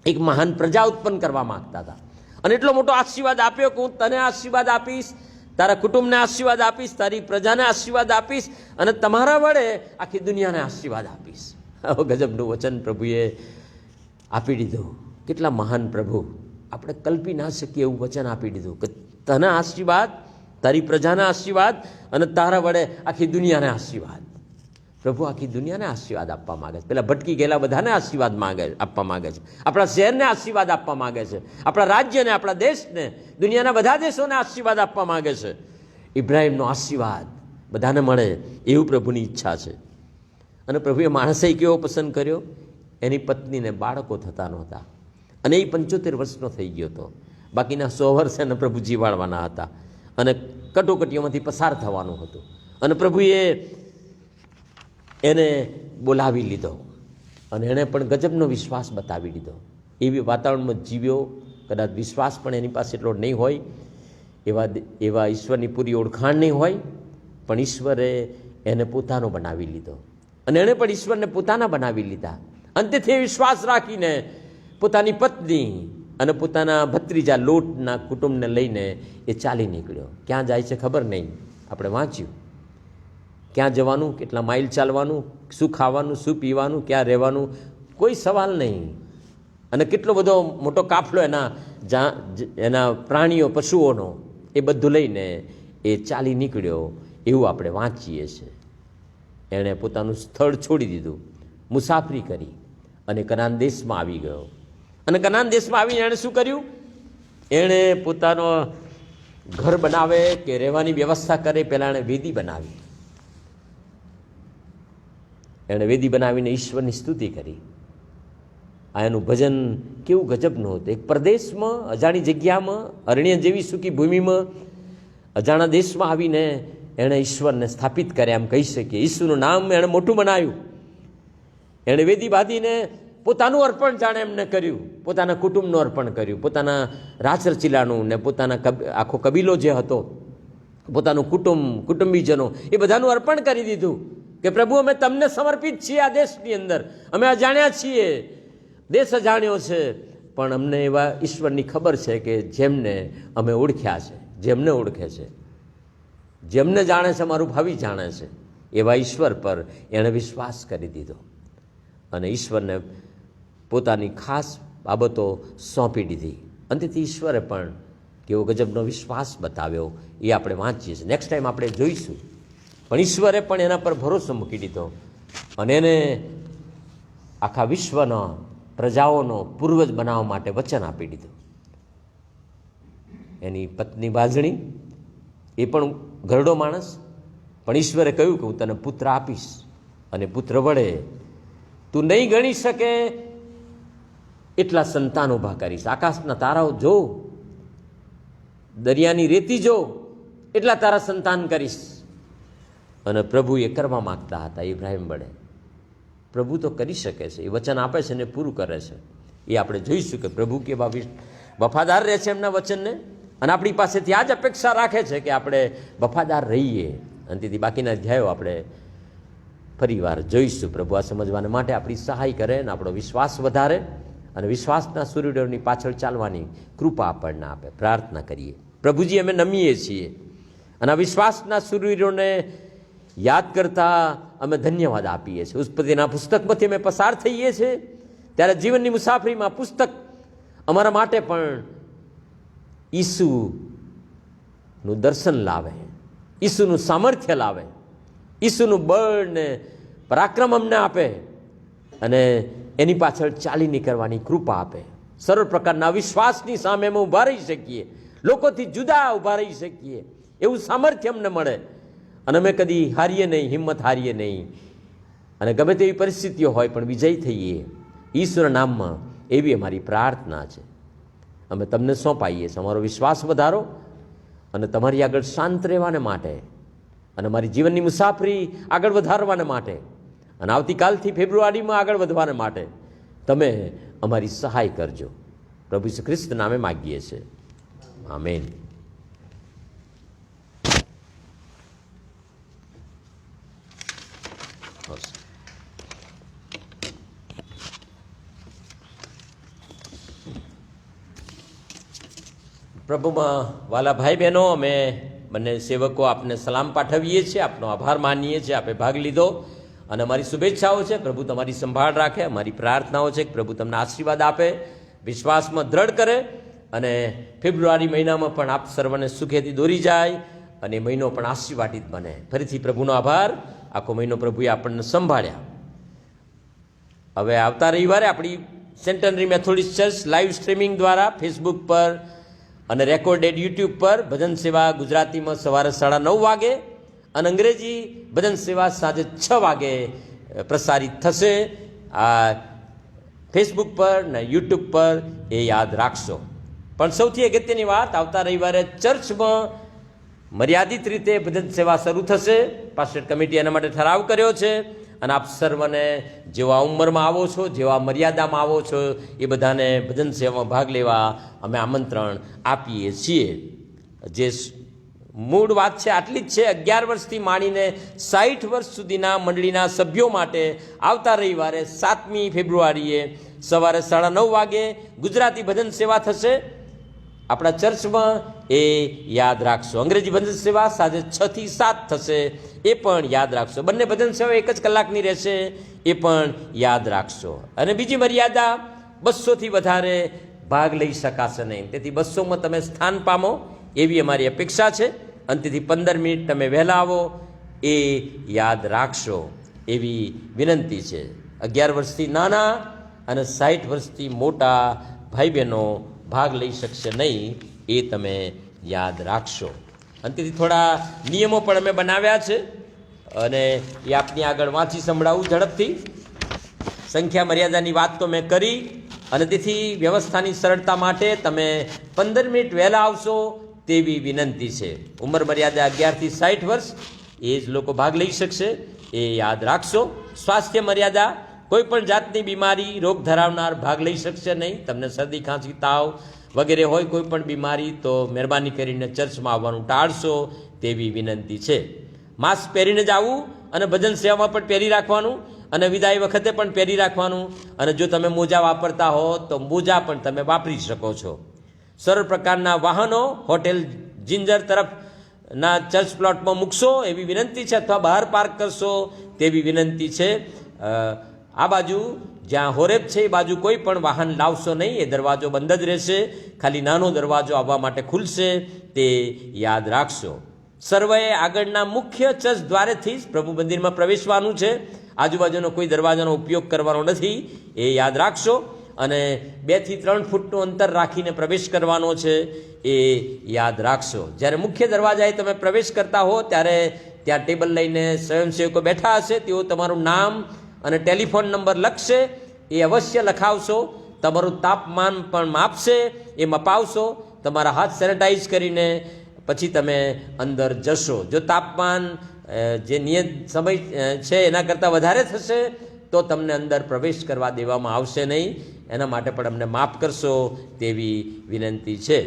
એક મહાન પ્રજા ઉત્પન્ન કરવા માગતા હતા. અને એટલો મોટો આશીર્વાદ આપ્યો કે હું તને આશીર્વાદ આપીશ, તારા કુટુંબને આશીર્વાદ આપીશ, તારી પ્રજાને આશીર્વાદ આપીશ, અને તમારા વડે આખી દુનિયાને આશીર્વાદ આપીશ. આવો ગજબનું વચન પ્રભુએ આપી દીધું. કેટલા મહાન પ્રભુ! આપણે કલ્પી ના શકીએ એવું વચન આપી દીધું કે તને આશીર્વાદ, તારી પ્રજાના આશીર્વાદ, અને તારા વડે આખી દુનિયાને આશીર્વાદ. પ્રભુ આખી દુનિયાને આશીર્વાદ આપવા માગે છે. પેલા ભટકી ગયેલા બધાને આશીર્વાદ આપવા માગે છે. આપણા શહેરને આશીર્વાદ આપવા માગે છે. આપણા રાજ્યને, આપણા દેશને, દુનિયાના બધા દેશોને આશીર્વાદ આપવા માગે છે. ઇબ્રાહિમનો આશીર્વાદ બધાને મળે એવું પ્રભુની ઈચ્છા છે. અને પ્રભુએ માણસે કેવો પસંદ કર્યો? એની પત્નીને બાળકો થતા નહોતા, અને એ 75 વર્ષનો થઈ ગયો હતો. બાકીના 100 વર્ષ એને પ્રભુ જીવાડવાના હતા, અને કટોકટીઓમાંથી પસાર થવાનું હતું. અને પ્રભુએ એને બોલાવી લીધો, અને એણે પણ ગજબનો વિશ્વાસ બતાવી દીધો. એવી વાતાવરણમાં જીવ્યો. કદાચ વિશ્વાસ પણ એની પાસે એટલો નહીં હોય, એવા ઈશ્વરની પૂરી ઓળખાણ નહીં હોય, પણ ઈશ્વરે એને પોતાનો બનાવી લીધો, અને એણે પણ ઈશ્વરને પોતાના બનાવી લીધા. અંતેથી વિશ્વાસ રાખીને પોતાની પત્ની અને પોતાના ભત્રીજા લોટના કુટુંબને લઈને એ ચાલી નીકળ્યો. ક્યાં જાય છે ખબર નહીં. આપણે વાંચ્યું ક્યાં જવાનું, કેટલા માઇલ ચાલવાનું, શું ખાવાનું, શું પીવાનું, ક્યાં રહેવાનું, કોઈ સવાલ નહીં. અને કેટલો બધો મોટો કાફલો એના પ્રાણીઓ, પશુઓનો, એ બધું લઈને એ ચાલી નીકળ્યો એવું આપણે વાંચીએ છીએ. એણે પોતાનું સ્થળ છોડી દીધું, મુસાફરી કરી, અને કનાન દેશમાં આવી ગયો. અને કનાન દેશમાં આવીને એણે શું કર્યું? એણે પોતાનો ઘર બનાવે કે રહેવાની વ્યવસ્થા કરે, પહેલાં એણે વેદી બનાવી. એણે વેદી બનાવીને ઈશ્વરની સ્તુતિ કરી. આ એનું ભજન કેવું ગજબનું હતું! એક પ્રદેશમાં, અજાણી જગ્યામાં, અરણ્ય જેવી સૂકી ભૂમિમાં, અજાણા દેશમાં આવીને એણે ઈશ્વરને સ્થાપિત કર્યા, એમ કહી શકીએ. ઈશ્વરનું નામ એણે મોટું બનાવ્યું. એણે વેદી બાંધીને પોતાનું અર્પણ જાણે એમને કર્યું, પોતાના કુટુંબનું અર્પણ કર્યું, પોતાના રાચરચીલાનું ને પોતાના આખો કબીલો જે હતો, પોતાનું કુટુંબીજનો, એ બધાનું અર્પણ કરી દીધું કે પ્રભુ અમે તમને સમર્પિત છીએ. આ દેશની અંદર અમે અજાણ્યા છીએ, દેશ અજાણ્યો છે, પણ અમને એવા ઈશ્વરની ખબર છે કે જેમને અમે ઓળખ્યા છે, જેમને ઓળખે છે, જેમને જાણે છે, અમારું ભાવિ જાણે છે, એવા ઈશ્વર પર એણે વિશ્વાસ કરી દીધો, અને ઈશ્વરને પોતાની ખાસ બાબતો સોંપી દીધી. અંતથી ઈશ્વરે પણ કેવો ગજબનો વિશ્વાસ બતાવ્યો એ આપણે વાંચીએ છીએ. નેક્સ્ટ ટાઈમ આપણે જોઈશું. પણ ઈશ્વરે પણ એના પર ભરોસો મૂકી દીધો, અને એને આખા વિશ્વનો, પ્રજાઓનો પૂર્વજ બનાવવા માટે વચન આપી દીધું. એની પત્ની બાજણી, એ પણ ઘરડો માણસ, પણ ઈશ્વરે કહ્યું કે હું તને પુત્ર આપીશ, અને પુત્ર વડે તું નહીં ગણી શકે એટલા સંતાન ઊભા કરીશ. આકાશના તારાઓ જો, દરિયાની રેતી જો, એટલા તારા સંતાન કરીશ. અને પ્રભુ એ કરવા માગતા હતા ઇબ્રાહિમ વડે. પ્રભુ તો કરી શકે છે, એ વચન આપે છે ને પૂરું કરે છે. એ આપણે જોઈશું કે પ્રભુ કેવા વફાદાર રહે છે એમના વચનને, અને આપણી પાસેથી આ જ અપેક્ષા રાખે છે કે આપણે વફાદાર રહીએ. અને તેથી બાકીના અધ્યાયો આપણે ફરીવાર જોઈશું. પ્રભુ આ સમજવાને માટે આપણી સહાય કરે અને આપણો વિશ્વાસ વધારે અને વિશ્વાસના સૂર્યોદયની પાછળ ચાલવાની કૃપા આપણને આપે. પ્રાર્થના કરીએ. પ્રભુજી, અમે નમીએ છીએ અને આ વિશ્વાસના સૂર્યોને યાદ કરતા અમે ધન્યવાદ આપીએ છીએ. ઉત્પત્તિના પુસ્તકમાંથી અમે પસાર થઈએ છીએ ત્યારે જીવનની મુસાફરીમાં પુસ્તક અમારા માટે પણ ઈસુનું દર્શન લાવે, ઈસુનું સામર્થ્ય લાવે, ઈસુનું બળ ને પરાક્રમ અમને આપે અને એની પાછળ ચાલી નીકળવાની કૃપા આપે. સરળ પ્રકારના વિશ્વાસની સામે અમે ઊભા રહી શકીએ, લોકોથી જુદા ઊભા રહી શકીએ, એવું સામર્થ્ય અમને મળે અને અમે કદી હારીએ નહીં, હિંમત હારીએ નહીં અને ગમે તેવી પરિસ્થિતિઓ હોય પણ વિજય થઈએ ઈશ્વરના નામમાં, એવી અમારી પ્રાર્થના છે. અમે તમને સોંપાઈએ છીએ. અમારો વિશ્વાસ વધારો અને તમારી આગળ શાંત રહેવાને માટે અને અમારી જીવનની મુસાફરી આગળ વધારવાને માટે અને આવતીકાલથી ફેબ્રુઆરીમાં આગળ વધવાને માટે તમે અમારી સહાય કરજો. પ્રભુ ઈસુ ખ્રિસ્ત નામે માગીએ છીએ. આમેન. પ્રભુમાં વાલા ભાઈ બહેનો, અમે બંને સેવકો આપને સલામ પાઠવીએ છીએ, આપનો આભાર માનીએ છીએ. આપે ભાગ લીધો અને અમારી શુભેચ્છાઓ છે. પ્રભુ તમારી સંભાળ રાખે. અમારી પ્રાર્થનાઓ છે કે પ્રભુ તમને આશીર્વાદ આપે, વિશ્વાસમાં દ્રઢ કરે અને ફેબ્રુઆરી મહિનામાં પણ આપ સર્વને સુખેથી દોરી જાય અને એ મહિનો પણ આશીર્વાદિત બને. ફરીથી પ્રભુનો આભાર. આખો મહિનો પ્રભુએ આપણને સંભાળ્યા. હવે આવતા રવિવારે આપણી સેન્ટનરી મેથોડિસ્ટ ચર્ચ લાઈવ સ્ટ્રીમિંગ દ્વારા ફેસબુક પર અને રેકોર્ડેડ યુટ્યુબ પર ભજન સેવા ગુજરાતીમાં સવારે 9:30 વાગે અને અંગ્રેજી ભજન સેવા સાંજે 6 વાગે પ્રસારિત થશે. આ ફેસબુક પર ને યુટ્યુબ પર, એ યાદ રાખશો. પણ સૌથી અગત્યની વાત, આવતા રવિવારે ચર્ચમાં મર્યાદિત રીતે ભજન સેવા શરૂ થશે. પાસ્ટર કમિટી એના માટે ઠરાવ કર્યો છે અને આપ સર્વને જેવા ઉંમરમાં આવો છો, જેવા મર્યાદામાં આવો છો, એ બધાને ભજન સેવામાં ભાગ લેવા અમે આમંત્રણ આપીએ છીએ. જે મૂળ વાત છે આટલી જ છે. 11 વર્ષથી માંડીને 60 વર્ષ સુધીના મંડળીના સભ્યો માટે આવતા રવિવારે 7મી ફેબ્રુઆરીએ સવારે 9:30 વાગે ગુજરાતી ભજન સેવા થશે આપણા ચર્ચમાં. એ યાદ રાખશો. અંગ્રેજી ભજન સેવા સાંજે 6 થી 7 થશે, એ પણ યાદ રાખશો. બંને ભજન સેવા 1 જ કલાકની રહેશે, એ પણ યાદ રાખશો. અને બીજી મર્યાદા, 200થી વધારે ભાગ લઈ શકાશે નહીં. તેથી 200માં તમે સ્થાન પામો એવી અમારી અપેક્ષા છે. અને તેથી 15 મિનિટ તમે વહેલા આવો, એ યાદ રાખશો એવી વિનંતી છે. 11 વર્ષથી નાના અને 60 વર્ષથી મોટા ભાઈ બહેનો ભાગ લઈ શકશે નહીં, એ તમે યાદ રાખશો. અને તેથી થોડા નિયમો પણ અમે બનાવ્યા છે અને એ આપની આગળ વાંચી સંભળાવું ઝડપથી. સંખ્યા મર્યાદાની વાત તો મેં કરી અને તેથી વ્યવસ્થાની સરળતા માટે તમે 15 મિનિટ વહેલા આવશો તેવી વિનંતી છે. ઉંમર મર્યાદા 11 થી 60 વર્ષ, એ જ લોકો ભાગ લઈ શકશે, એ યાદ રાખશો. સ્વાસ્થ્ય મર્યાદા, કોઈ પણ જાતની બીમારી, રોગ ધરાવનાર ભાગ લઈ શકશે નહીં. તમને શરદી, ખાંસી, તાવ વગેરે હોય, કોઈ પણ બીમારી, તો મહેરબાની કરીને ચર્ચમાં આવવાનું ટાળશો તેવી વિનંતી છે. માસ્ક પહેરીને જ આવવું અને ભજન સેવામાં પણ પહેરી રાખવાનું અને વિદાય વખતે પણ પહેરી રાખવાનું. અને જો તમે મોજા વાપરતા હો તો મોજા પણ તમે વાપરી શકો છો. સરળ પ્રકારના વાહનો હોટેલ જિંજર તરફના ચર્ચ પ્લોટમાં મૂકશો એવી વિનંતી છે, અથવા બહાર પાર્ક કરશો તેવી વિનંતી છે. આ બાજુ જ્યાં હોરેબ છે એ બાજુ કોઈ પણ વાહન લાવશો નહીં, એ દરવાજો બંધ જ રહેશે. ખાલી નાનો દરવાજો આવવા માટે ખુલશે, તે યાદ રાખશો. સર્વે આગળના મુખ્ય ચર્ચ દ્વારેથી જ પ્રભુ મંદિરમાં પ્રવેશવાનું છે. આજુબાજુનો કોઈ દરવાજાનો ઉપયોગ કરવાનો નથી, એ યાદ રાખશો. અને 2 થી 3 ફૂટનું અંતર રાખીને પ્રવેશ કરવાનો છે, એ યાદ રાખશો. જ્યારે મુખ્ય દરવાજાએ તમે પ્રવેશ કરતા હો ત્યારે ત્યાં ટેબલ લઈને સ્વયંસેવકો બેઠા હશે, તેઓ તમારું નામ અને ટેલિફોન નંબર લખશે, એ અવશ્ય લખાવશો. તમારું તાપમાન પણ માપશે, એ મપાવશો. તમારા હાથ સેનેટાઈઝ કરીને પછી તમે અંદર જશો. જો તાપમાન જે નિયત સમય છે એના કરતાં વધારે થશે તો તમને અંદર પ્રવેશ કરવા દેવામાં આવશે નહીં. એના માટે પણ અમને માફ કરશો તેવી વિનંતી છે.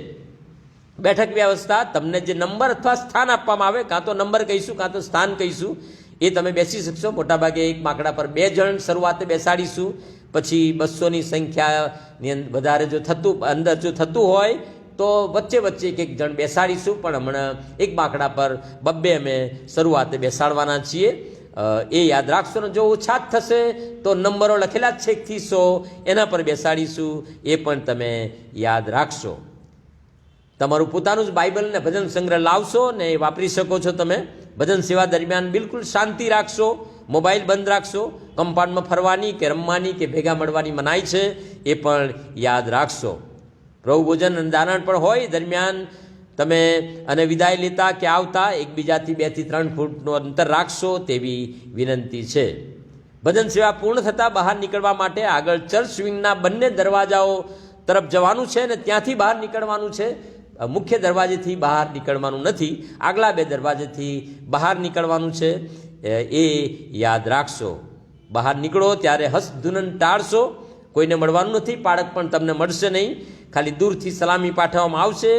બેઠક વ્યવસ્થા, તમને જે નંબર અથવા સ્થાન આપવામાં આવે, કાં તો નંબર કહીશું કાં તો સ્થાન કહીશું, એ એ તમે બેસી શકશો. મોટાભાગે એક બાંકડા પર 2 જણ શરૂઆતે બેસાડીશું, પછી 200ની સંખ્યાની વધારે જો અંદર થતું હોય તો વચ્ચે વચ્ચે એક જણ બેસાડીશું, પણ હમણાં એક બાંકડા પર 2 અમે શરૂઆતે બેસાડવાના છીએ. એ યાદ રાખશો ને જો ઓછા જ થશે તો નંબરો લખેલા જ છે 1 થી 100 એના પર બેસાડીશું, એ પણ તમે યાદ રાખશો. તમારું પોતાનું જ બાઇબલ ને ભજન સંગ્રહ લાવશો ને એ વાપરી શકો છો. તમે ભજન સેવા દરમિયાન બિલકુલ શાંતિ રાખશો, મોબાઈલ બંધ રાખશો. કમ્પાઉન્ડમાં ફરવાની કે રમવાની કે ભેગા મળવાની મનાઈ છે, એ પણ યાદ રાખશો. પ્રભુ ભોજન અને દાનણ પણ હોય દરમિયાન તમે અને વિદાય લેતા કે આવતા એકબીજાથી 2 થી 3 ફૂટનું અંતર રાખશો તેવી વિનંતી છે. ભજન સેવા પૂર્ણ થતાં બહાર નીકળવા માટે આગળ ચર્ચ વિંગના બંને દરવાજાઓ તરફ જવાનું છે અને ત્યાંથી બહાર નીકળવાનું છે. મુખ્ય દરવાજેથી બહાર નીકળવાનું નથી, આગલા 2 દરવાજેથી બહાર નીકળવાનું છે, એ યાદ રાખશો. બહાર નીકળો ત્યારે હસધુનન ટાળશો. કોઈને મળવાનું નથી, પાળક પણ તમને મળશે નહીં. ખાલી દૂરથી સલામી પાઠવવામાં આવશે.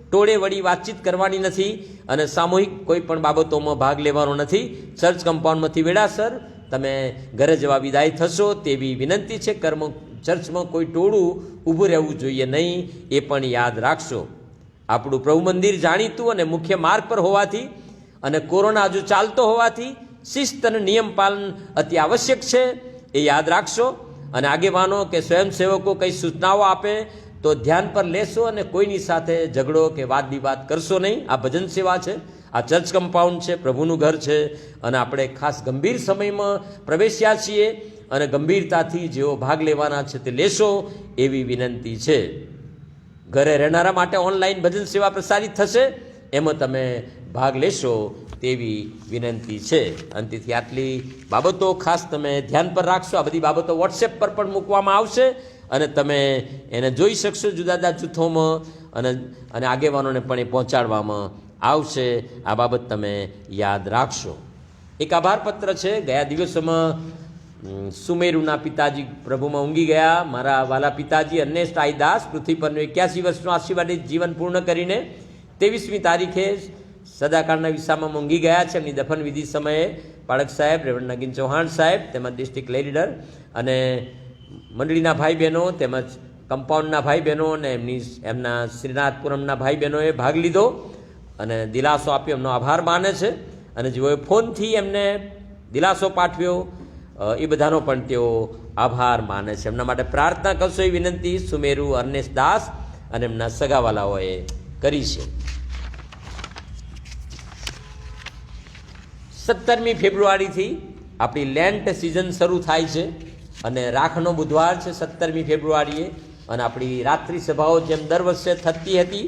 ટોળે વળી વાતચીત કરવાની નથી અને સામૂહિક કોઈ પણ બાબતોમાં ભાગ લેવાનો નથી. ચર્ચ કમ્પાઉન્ડમાંથી વેળાસર તમે ઘરે જવા વિદાય થશો તેવી વિનંતી છે. ચર્ચમાં કોઈ ટોળું ઊભું રહેવું જોઈએ નહીં, એ પણ યાદ રાખશો. આપણું પ્રભુ મંદિર જાણીતું અને મુખ્ય માર્ગ પર હોવાથી અને કોરોના હજુ ચાલતો હોવાથી શિસ્ત અને નિયમ પાલન અતિ આવશ્યક છે, એ યાદ રાખશો. અને આગેવાનો કે સ્વયંસેવકો કંઈ સૂચનાઓ આપે તો ધ્યાન પર લેશો અને કોઈની સાથે ઝઘડો કે વાદ વિવાદ કરશો નહીં. આ ભજન સેવા છે, આ ચર્ચ કમ્પાઉન્ડ છે, પ્રભુનું ઘર છે અને આપણે ખાસ ગંભીર સમયમાં પ્રવેશ્યા છીએ અને ગંભીરતાથી જેઓ ભાગ લેવાના છે તે લેશો એવી વિનંતી છે. ઘરે રહેનારા માટે ઓનલાઈન ભજન સેવા પ્રસારિત થશે, એમાં તમે ભાગ લેશો તેવી વિનંતી છે. અને તેથી આટલી બાબતો ખાસ તમે ધ્યાન પર રાખશો. આ બધી બાબતો વોટ્સએપ પર પણ મૂકવામાં આવશે અને તમે એને જોઈ શકશો જુદા જુદા જૂથોમાં અને આગેવાનોને પણ એ પહોંચાડવામાં આવશે. આ બાબત તમે યાદ રાખશો. એક આભાર પત્ર છે. ગયા દિવસોમાં સુમેરુના પિતાજી પ્રભુમાં ઊંઘી ગયા. મારા વાલા પિતાજી અન્નેસ્ટ આઈ દાસ પૃથ્વી પરનું 81 વર્ષનું આશીર્વાદિત જીવન પૂર્ણ કરીને 23મી તારીખે સદાકાળના વિસામાં ઊંઘી ગયા છે. એમની દફન વિધિ સમયે પાળક સાહેબ, રેવન્ડ નગીન ચૌહાણ સાહેબ, તેમજ ડિસ્ટ્રિક્ટ લેડ લીડર અને મંડળીના ભાઈ બહેનો તેમજ કમ્પાઉન્ડના ભાઈ બહેનો અને એમના શ્રીનાથપુરમના ભાઈ બહેનોએ ભાગ લીધો અને દિલાસો આપ્યો, એમનો આભાર માને છે. અને જેઓએ ફોનથી એમને દિલાસો પાઠવ્યો એ બધાનો પણ તેઓ આભાર માને છે. એમના માટે પ્રાર્થના કરશો એ વિનંતી સુમેરુ અર્નેશ દાસ અને એમના સગાવાલાઓએ કરી છે. 17મી ફેબ્રુઆરીથી આપણી લેન્ટ સિઝન શરૂ થાય છે અને રાખનો બુધવાર છે 17મી ફેબ્રુઆરીએ. અને આપણી રાત્રિ સભાઓ જેમ દર વર્ષે થતી હતી,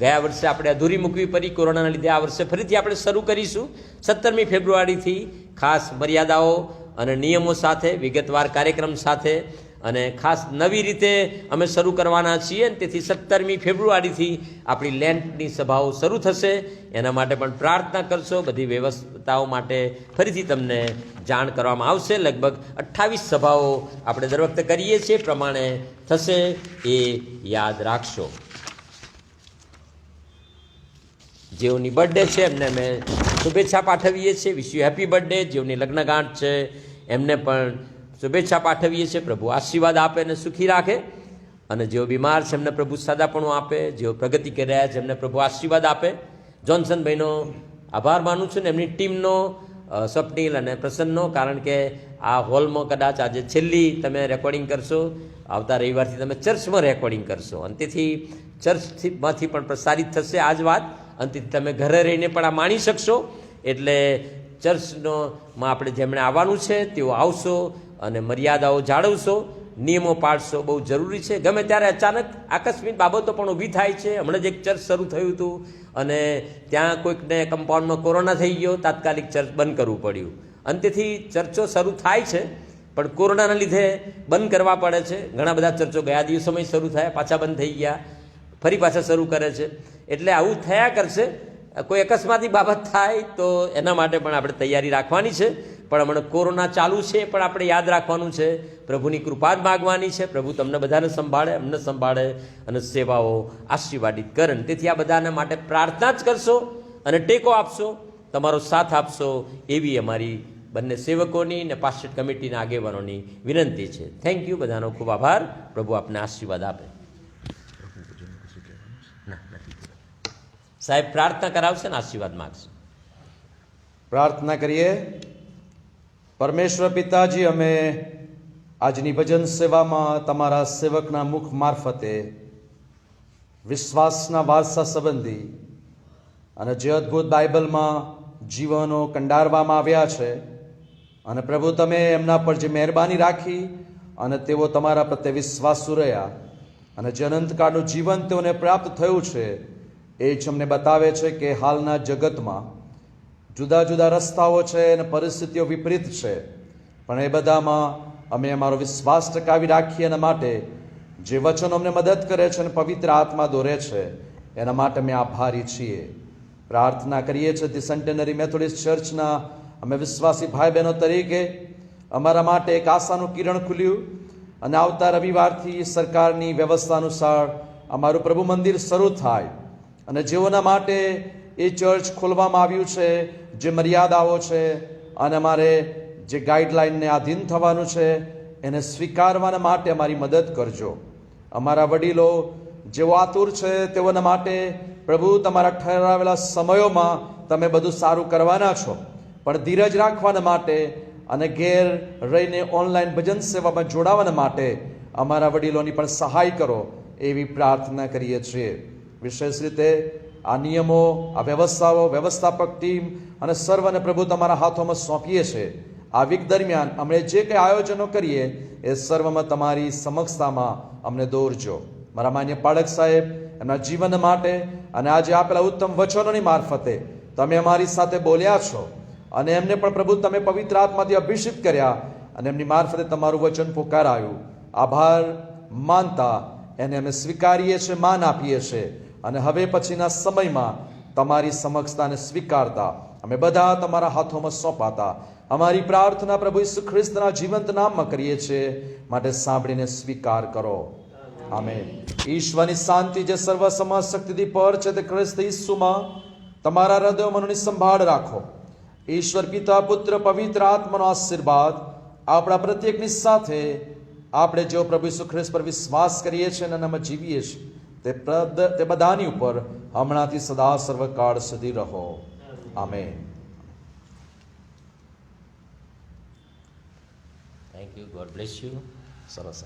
ગયા વર્ષે આપણે અધૂરી મૂકવી પડી કોરોનાના લીધે, આ વર્ષે ફરીથી આપણે શરૂ કરીશું 17મી ફેબ્રુઆરીથી. ખાસ મર્યાદાઓ અને નિયમો સાથે, વિગતવાર કાર્યક્રમ સાથે અને ખાસ નવી રીતે અમે શરૂ કરવાના છીએ. તેથી 17મી ફેબ્રુઆરીથી આપણી લેન્ટની સભાઓ શરૂ થશે. એના માટે પણ પ્રાર્થના કરશો. બધી વ્યવસ્થાઓ માટે ફરીથી તમને જાણ કરવામાં આવશે. લગભગ 28 સભાઓ આપણે દર વખતે કરીએ છીએ, પ્રમાણે થશે, એ યાદ રાખશો. જેઓની બર્થડે છે એમને અમે શુભેચ્છા પાઠવીએ છીએ. Wish you happy birthday. જેઓની લગ્નગાંઠ છે એમને પણ શુભેચ્છા પાઠવીએ છીએ. પ્રભુ આશીર્વાદ આપે અને સુખી રાખે. અને જેઓ બીમાર છે એમને પ્રભુ સાદાપણું આપે. જેઓ પ્રગતિ કરી રહ્યા છે એમને પ્રભુ આશીર્વાદ આપે. જોન્સનભાઈનો આભાર માનું છું ને એમની ટીમનો, સ્વપ્નિલ અને પ્રસન્નનો, કારણ કે આ હોલમાં કદાચ આજે છેલ્લી તમે રેકોર્ડિંગ કરશો, આવતા રવિવારથી તમે ચર્ચમાં રેકોર્ડિંગ કરશો અને તેથી ચર્ચમાંથી પણ પ્રસારિત થશે આ જ વાત. અને તેથી તમે ઘરે રહીને પણ આ માણી શકશો. એટલે ચર્ચમાં આપણે જેમણે આવવાનું છે તેઓ આવશો અને મર્યાદાઓ જાળવશો, નિયમો પાળશો, બહુ જરૂરી છે. ગમે ત્યારે અચાનક આકસ્મિક બાબતો પણ ઊભી થાય છે. હમણાં જ એક ચર્ચ શરૂ થયું હતું અને ત્યાં કોઈકને કમ્પાઉન્ડમાં કોરોના થઈ ગયો, તાત્કાલિક ચર્ચ બંધ કરવું પડ્યું. અને તેથી ચર્ચો શરૂ થાય છે પણ કોરોનાના લીધે બંધ કરવા પડે છે. ઘણા બધા ચર્ચો ગયા દિવસોમાં શરૂ થયા, પાછા બંધ થઈ ગયા, ફરી પાછા શરૂ કરે છે. એટલે આવું થયા કરશે. કોઈ અકસ્માતી બાબત થાય તો એના માટે પણ આપણે તૈયારી રાખવાની છે. પણ હમણાં કોરોના ચાલુ છે પણ આપણે યાદ રાખવાનું છે, પ્રભુની કૃપા જ માગવાની છે. પ્રભુ તમને બધાને સંભાળે, અમને સંભાળે અને સેવાઓ આશીર્વાદિત કરે. તેથી આ બધાના માટે પ્રાર્થના જ કરશો અને ટેકો આપશો, તમારો સાથ આપશો એવી અમારી બંને સેવકોની ને પાસ્ટર કમિટીના આગેવાનોની વિનંતી છે. Thank you. બધાનો ખૂબ આભાર. પ્રભુ આપને આશીર્વાદ આપે. સાહેબ પ્રાર્થના કરાવશે ને આશીર્વાદ માગશે. પ્રાર્થના કરીએ. પરમેશ્વર પિતાજી, અમે આજની ભજન સેવામાં તમારા સેવકના મુખ મારફતે વિશ્વાસના વારસા સંબંધી અને જે અદ્ભુત બાઇબલમાં જીવનો કંડારવામાં આવ્યા છે અને પ્રભુ તમે એમના પર જે મહેરબાની રાખી અને તેઓ તમારા પ્રત્યે વિશ્વાસુ રહ્યા અને જે અનંતકાળનું જીવન તેઓને પ્રાપ્ત થયું છે, એ જ અમને બતાવે છે કે હાલના જગતમાં જુદા જુદા રસ્તાઓ છે અને પરિસ્થિતિઓ વિપરીત છે, પણ એ બધામાં અમે અમારો વિશ્વાસ ટકાવી રાખીએ એના માટે જે વચનો અમને મદદ કરે છે અને પવિત્ર આત્મા દોરે છે એના માટે અમે આભારી છીએ. પ્રાર્થના કરીએ છીએ ધી સેન્ટેનરી મેથોડિસ્ટ ચર્ચના અમે વિશ્વાસી ભાઈ બહેનો તરીકે અમારા માટે એક આશાનું કિરણ ખુલ્યું અને આવતા રવિવારથી સરકારની વ્યવસ્થા અનુસાર અમારું પ્રભુ મંદિર શરૂ થાય અને જેઓના માટે એ ચર્ચ ખોલવામાં આવ્યું છે, જે મર્યાદાઓ છે અને અમારે જે ગાઈડલાઇનને આધીન થવાનું છે એને સ્વીકારવાના માટે અમારી મદદ કરજો. અમારા વડીલો જેઓ આતુર છે તેઓના માટે પ્રભુ તમારા ઠરાવેલા સમયોમાં તમે બધું સારું કરવાના છો, પણ ધીરજ રાખવાના માટે અને ઘેર રહીને ઓનલાઈન ભજન સેવામાં જોડાવાના માટે અમારા વડીલોની પણ સહાય કરો એવી પ્રાર્થના કરીએ છીએ. વિશેષ રીતે આ નિયમો, આ વ્યવસ્થાઓ, વ્યવસ્થાપક ટીમ અને સર્વને પ્રભુ તમારા હાથોમાં સોંપીએ છીએ. આ વીક દરમિયાન અમે જે કંઈ આયોજનો કરીએ એ સર્વમાં તમારી સમક્ષતામાં અમને દોરજો. મારા માન્ય પાળક સાહેબ એમના જીવન માટે અને આજે આપેલા ઉત્તમ વચનોની મારફતે તમે અમારી સાથે બોલ્યા છો અને એમને પણ પ્રભુ તમે પવિત્ર આત્માથી અભિષેક કર્યા અને એમની મારફતે તમારું વચન પોકારાયું. આભાર માનતા એને અમે સ્વીકારીએ છીએ, માન આપીએ છીએ અને હવે પછીના સમયમાં તમારી સમક્ષતાને સ્વીકારતા અમે બધા તમારા હાથોમાં સોંપાતા અમારી પ્રાર્થના પ્રભુ ઈસુ ખ્રિસ્તના જીવંત નામમાં કરીએ છીએ, માટે સાંભળીને સ્વીકાર કરો. આમેન. ઈશ્વરની શાંતિ જે સર્વ સમસ્ત શક્તિથી પર છે તે ખ્રિસ્ત ઈસુમાં તમારા હૃદયો મનોની સંભાળ રાખો. ઈશ્વર પિતા, પુત્ર, પવિત્ર આત્માનો આશીર્વાદ આપણા પ્રત્યેકની સાથે આપણે જેઓ પ્રભુ ઈસુ ખ્રિસ્ત પર વિશ્વાસ કરીએ છીએ અને એનામાં જીવીએ છીએ તે બધાની ઉપર હમણાંથી સદા સર્વકાળ સુધી રહો. Amen. Thank you. God bless you. સરસ.